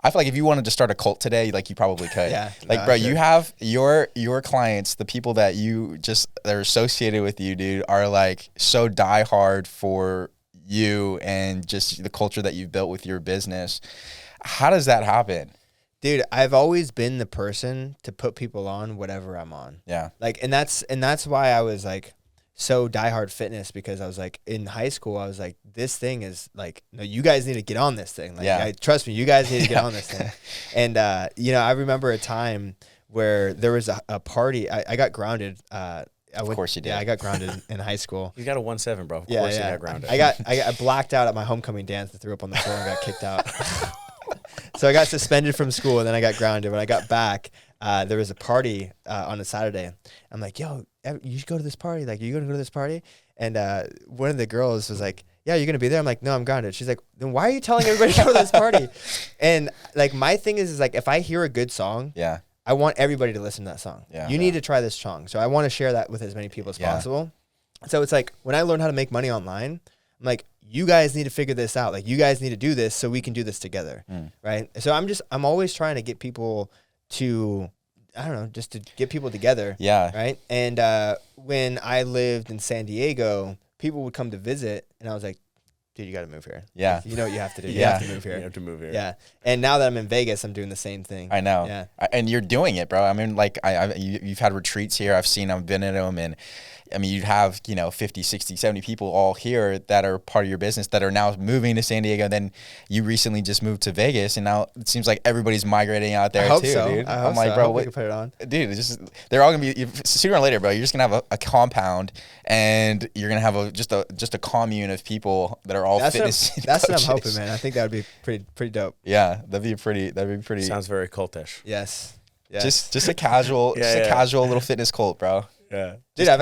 I feel like if you wanted to start a cult today, like you probably could. Yeah. Like, bro, you have your clients, the people that that are associated with you, dude, are like so diehard for you and just the culture that you've built with your business. How does that happen? Dude, I've always been the person to put people on whatever I'm on. Yeah. Like, and that's why I was like so diehard fitness, because I was like in high school, I was like, this thing is like, no, you guys need to get on this thing. Like, trust me, you guys need to get on this thing. And, I remember a time where there was a party. I got grounded. Of course you did. Yeah, I got grounded in high school. You got a 1.7, bro. Of Yeah, course yeah. you got grounded. I blacked out at my homecoming dance and threw up on the floor and got kicked out. So I got suspended from school, and then I got grounded. When I got back, there was a party on a Saturday. I'm like, yo, you should go to this party. Like, you going to go to this party? And one of the girls was like, yeah, you're going to be there? I'm like, no, I'm grounded. She's like, then why are you telling everybody to go to this party? And like, my thing is like, if I hear a good song, I want everybody to listen to that song. You need to try this song. So I want to share that with as many people as possible. So it's like, when I learned how to make money online, I'm like, you guys need to figure this out. Like, you guys need to do this so we can do this together. Right. So I'm always trying to get people to, I don't know, just to get people together. Right. And when I lived in San Diego, people would come to visit, and I was like, dude, you got to move here. Like, you know what you have to do. You have to move here. You have to move here. Yeah. And now that I'm in Vegas, I'm doing the same thing. I know. Yeah. And you're doing it, bro. I mean, like, you've had retreats here. I've been in them, and I mean, you'd have, 50, 60, 70 people all here that are part of your business that are now moving to San Diego. Then you recently just moved to Vegas, and now it seems like everybody's migrating out there too, dude. I'm like, bro, we can put it on. Dude, it's just, they're all gonna be, sooner or later, bro, you're just gonna have a compound, and you're gonna have just a commune of people that are all fitness coaches. That's what I'm hoping, man. I think that would be pretty dope. Yeah, that'd be pretty. Sounds very cultish. Yes. Just a casual, casual little fitness cult, bro. Yeah, dude, I've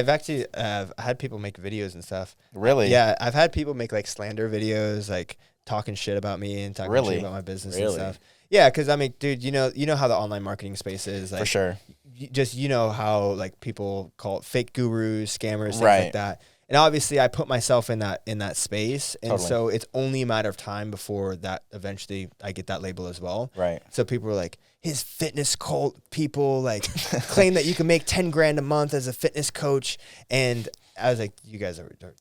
actually had people make videos and stuff. Really? Yeah, I've had people make like slander videos, like talking shit about me and talking shit about my business and stuff. Yeah, because I mean, dude, you know how the online marketing space is. Like, for sure. You know how like people call it fake gurus, scammers, things like that. And obviously, I put myself in that space, and so it's only a matter of time before that eventually I get that label as well. Right. So people were like, his fitness cult people like claim that you can make 10 grand a month as a fitness coach, and I was like, you guys are retarded.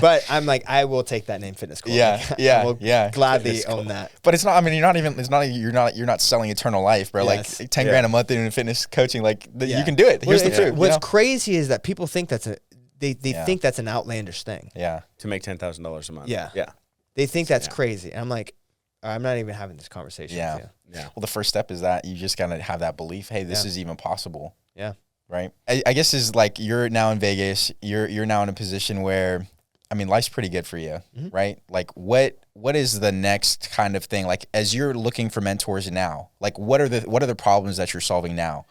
But I'm like, I will take that name, fitness cult. I will gladly own that. But it's not. I mean, you're not selling eternal life, bro. Yes. Like 10 grand a month in fitness coaching, like you can do it. Here's the truth. What's crazy is that people think they think that's an outlandish thing. Yeah. To make $10,000 a month. Yeah. They think that's crazy. And I'm like, I'm not even having this conversation with you. Yeah. Well, the first step is that you just gotta have that belief. Hey, this is even possible. Yeah. Right. I guess is like, you're now in Vegas. You're now in a position where, I mean, life's pretty good for you, right? Like, what is the next kind of thing? Like, as you're looking for mentors now, like, what are the problems that you're solving now?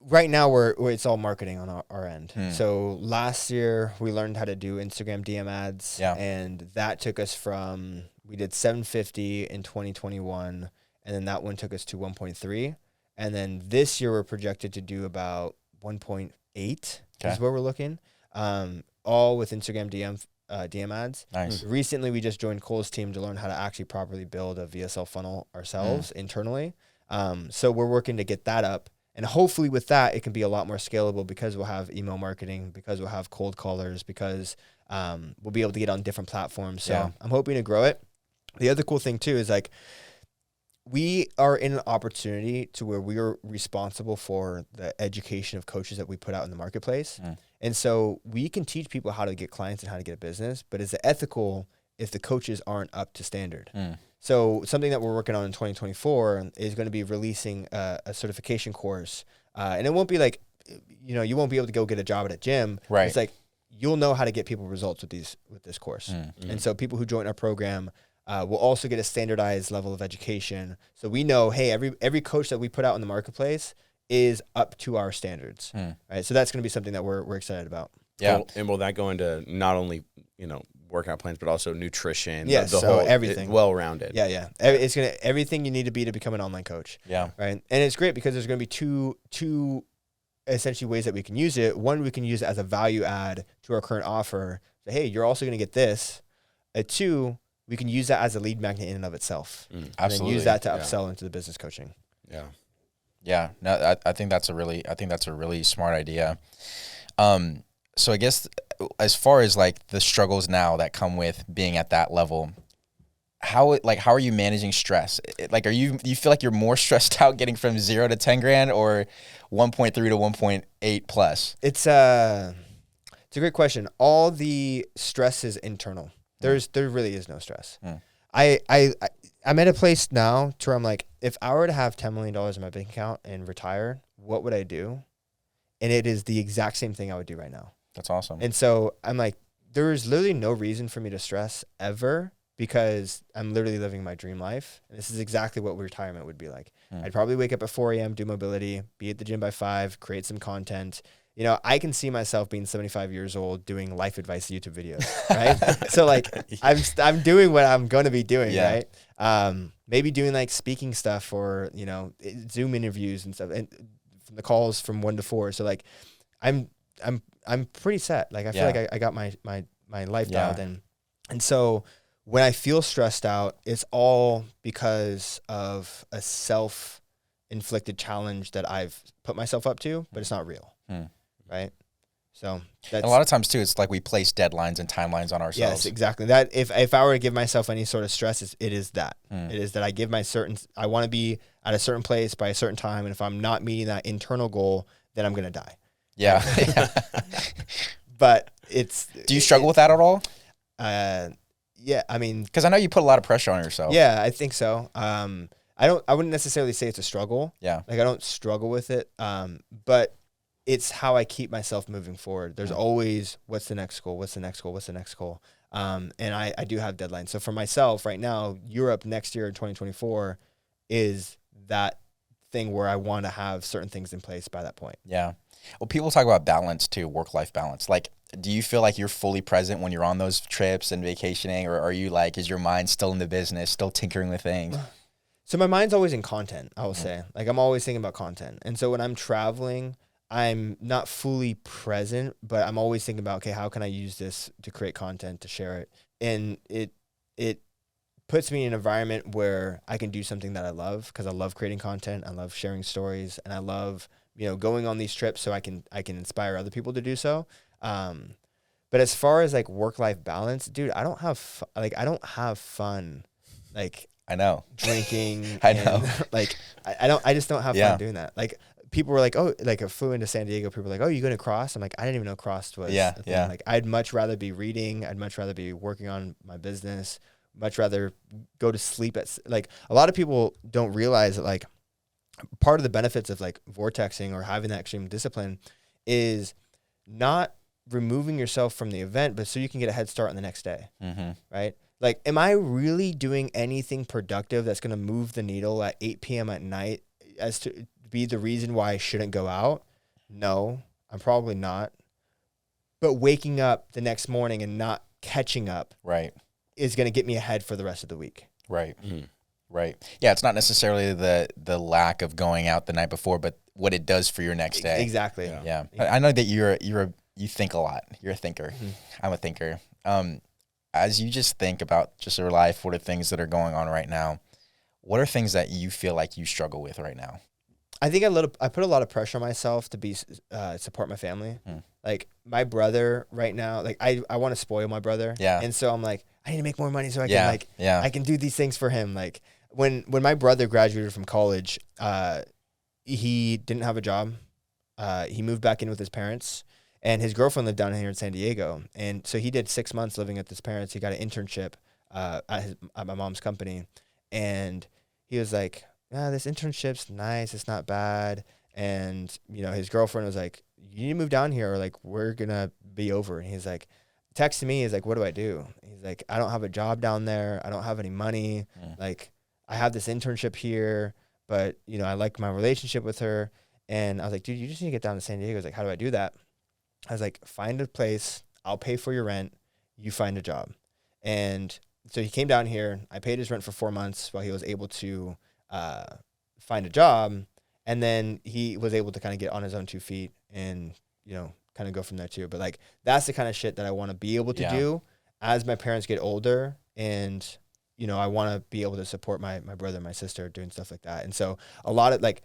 Right now, it's all marketing on our end. So last year, we learned how to do Instagram DM ads, and that took us from, we did 750 in 2021, and then that one took us to 1.3. And then this year, we're projected to do about 1.8 is where we're looking, all with Instagram DM ads. Nice. Recently, we just joined Cole's team to learn how to actually properly build a VSL funnel ourselves internally. So we're working to get that up. And hopefully with that, it can be a lot more scalable because we'll have email marketing, because we'll have cold callers, because we'll be able to get on different platforms. So I'm hoping to grow it. The other cool thing too is like, we are in an opportunity to where we are responsible for the education of coaches that we put out in the marketplace. And so we can teach people how to get clients and how to get a business, but is it ethical if the coaches aren't up to standard? So something that we're working on in 2024 is going to be releasing a certification course. And it won't be like, you won't be able to go get a job at a gym. Right. It's like, you'll know how to get people results with this course. And so people who join our program will also get a standardized level of education. So we know, hey, every coach that we put out in the marketplace is up to our standards. Right. So that's going to be something that we're excited about. Yeah. And will that go into not only, workout plans, but also nutrition? Yes. The so whole, everything. Well-rounded. Yeah. It's going to, everything you need to be to become an online coach. Yeah. Right. And it's great because there's going to be two essentially ways that we can use it. One, we can use it as a value add to our current offer. So, hey, you're also going to get this. Two, we can use that as a lead magnet in and of itself. Absolutely. And then use that to upsell into the business coaching. Yeah. Yeah. No, I think that's a really smart idea. So I guess as far as like the struggles now that come with being at that level, how are you managing stress? Like, do you feel like you're more stressed out getting from 0 to 10 grand or 1.3 to 1.8 plus? It's a great question. All the stress is internal. There really is no stress. I'm at a place now to where I'm like, if I were to have $10 million in my bank account and retire, what would I do? And it is the exact same thing I would do right now. That's awesome. And so I'm like, there is literally no reason for me to stress ever because I'm literally living my dream life. And this is exactly what retirement would be like. I'd probably wake up at 4 a.m., do mobility, be at the gym by 5, create some content. You know, I can see myself being 75 years old doing life advice YouTube videos, right? So like I'm doing what I'm going to be doing, right? Maybe doing like speaking stuff or, you know, Zoom interviews and stuff, and the calls from 1 to 4. So like I'm pretty set. Like I feel like I got my life dialed in. And so when I feel stressed out, it's all because of a self-inflicted challenge that I've put myself up to, but it's not real. Right? So that's, a lot of times too, it's like we place deadlines and timelines on ourselves. Yes, exactly. That if I were to give myself any sort of stress, it is that. It is that I give I want to be at a certain place by a certain time, and if I'm not meeting that internal goal, then I'm going to die. Yeah. But do you struggle with that at all? Yeah, I mean, because I know you put a lot of pressure on yourself. Yeah, I think so. I wouldn't necessarily say it's a struggle. Yeah. Like I don't struggle with it. But it's how I keep myself moving forward. There's always, what's the next goal? What's the next goal? What's the next goal? And I do have deadlines. So for myself right now, Europe next year in 2024 is that thing where I want to have certain things in place by that point. Yeah. Well, people talk about balance too, work-life balance. Like, do you feel like you're fully present when you're on those trips and vacationing, or are you like, is your mind still in the business, still tinkering with things? So my mind's always in content, I will say. Like I'm always thinking about content. And so when I'm traveling, I'm not fully present, but I'm always thinking about, okay, how can I use this to create content, to share it? And it puts me in an environment where I can do something that I love, because I love creating content, I love sharing stories, and I love, you know, going on these trips so I can inspire other people to do so. But as far as like work-life balance, dude, I don't have fun. Like I know drinking. I know. Like I just don't have fun doing that. Like people were like, oh, like I flew into San Diego. People were like, oh, you going to Cross? I'm like, I didn't even know Cross was a thing. Like I'd much rather be reading. I'd much rather be working on my business. Much rather go to sleep like a lot of people don't realize that like part of the benefits of like vortexing or having that extreme discipline is not removing yourself from the event, but so you can get a head start on the next day. Right? Like, am I really doing anything productive that's going to move the needle at 8 p.m. at night as to be the reason why I shouldn't go out? No, I'm probably not. But waking up the next morning and not catching up is going to get me ahead for the rest of the week. Right. Right. Yeah, it's not necessarily the lack of going out the night before, but what it does for your next day. Exactly. Yeah. I know that you think a lot. You're a thinker. I'm a thinker. As you just think about just your life, what are things that are going on right now? What are things that you feel like you struggle with right now? I think I put a lot of pressure on myself to support my family. Like my brother right now, like I want to spoil my brother. Yeah. And so I'm like, I need to make more money so I can I can do these things for him. Like when my brother graduated from college, he didn't have a job. He moved back in with his parents. And his girlfriend lived down here in San Diego. And so he did 6 months living at his parents. He got an internship at my mom's company. And he was like, this internship's nice. It's not bad. And, you know, his girlfriend was like, you need to move down here or like, we're going to be over. And he's like, texting me, he's like, what do I do? He's like, I don't have a job down there. I don't have any money. Like, I have this internship here, but, you know, I like my relationship with her. And I was like, dude, you just need to get down to San Diego. He's like, how do I do that? I was like, find a place. I'll pay for your rent. You find a job. And so he came down here. I paid his rent for 4 months while he was able to find a job. And then he was able to kind of get on his own 2 feet and, you know, kind of go from there too. But like, that's the kind of shit that I want to be able to do as my parents get older. And, you know, I want to be able to support my brother and my sister doing stuff like that. And so a lot of like,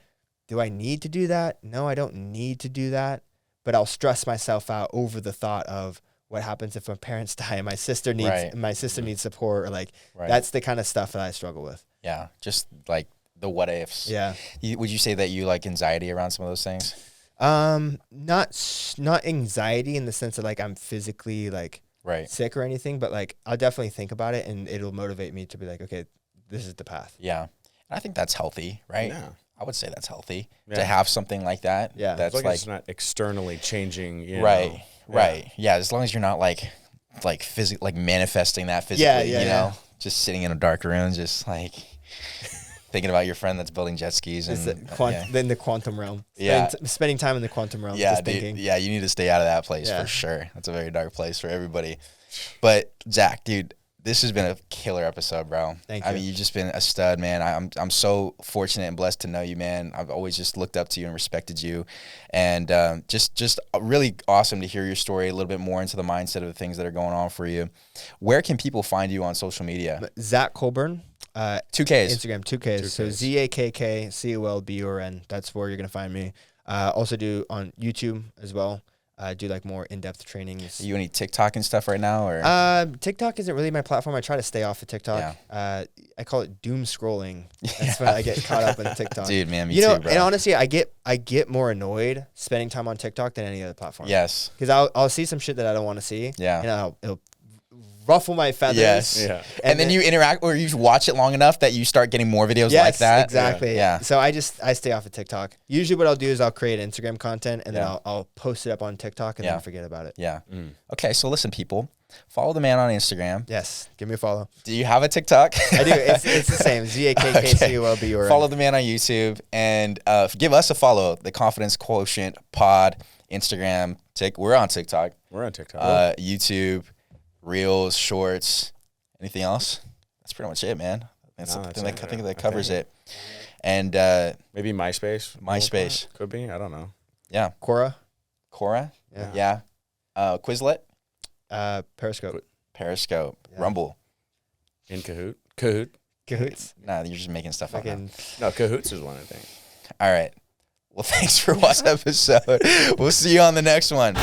do I need to do that? No, I don't need to do that. But I'll stress myself out over the thought of what happens if my parents die and my sister needs support, or like that's the kind of stuff that I struggle with. Yeah, just like the what ifs. Yeah. Would you say that you like anxiety around some of those things? Not anxiety in the sense that like I'm physically like sick or anything, but like I'll definitely think about it and it'll motivate me to be like, okay, this is the path. Yeah, and I think that's healthy, right? Yeah. I would say that's healthy to have something like that. Yeah, that's like it's not externally changing. You know? Right. Yeah, as long as you're not like manifesting that physically. You know, Just sitting in a dark room, just like thinking about your friend that's building jet skis. And then the quantum realm. Spending time in the quantum realm. Yeah, just thinking. Yeah, you need to stay out of that place for sure. That's a very dark place for everybody. But Zakk, dude, this has been a killer episode, bro. Thank you. I mean, you've just been a stud, man. I'm so fortunate and blessed to know you, man. I've always just looked up to you and respected you, and just really awesome to hear your story a little bit more into the mindset of the things that are going on for you. Where can people find you on social media? Zakk Colburn. 2Ks. Instagram, 2Ks. So ZAKKCOLBURN. That's where you're going to find me. Also do on YouTube as well. Do like more in-depth trainings. Are you any TikTok and stuff right now, or? TikTok isn't really my platform. I try to stay off of TikTok. I call it doom scrolling. That's when I get caught up in TikTok. Dude, man, me too, bro. And honestly, I get more annoyed spending time on TikTok than any other platform. Yes. Because I'll see some shit that I don't want to see. Yeah. And it'll ruffle my feathers. Yes. Yeah. And then you interact or you watch it long enough that you start getting more videos like that. Exactly. Yeah. So I stay off of TikTok. Usually what I'll do is I'll create Instagram content and then I'll post it up on TikTok and then forget about it. Yeah. Okay, so listen, people. Follow the man on Instagram. Yes. Give me a follow. Do you have a TikTok? I do. It's the same. ZAKKCOLBURN. Follow the man on YouTube and give us a follow. The Confidence Quotient Pod, Instagram. We're on TikTok. We're on TikTok. YouTube, Reels, Shorts. Anything else? That's pretty much it, man. I think that covers it. And maybe MySpace. MySpace. Could be. I don't know. Yeah. Quora. Yeah. Quizlet. Periscope. Yeah. Rumble. In Kahoot. Kahoots. Nah, you're just making stuff up now. No, Kahoots is one, I think. All right. Well, thanks for watching the episode. We'll see you on the next one.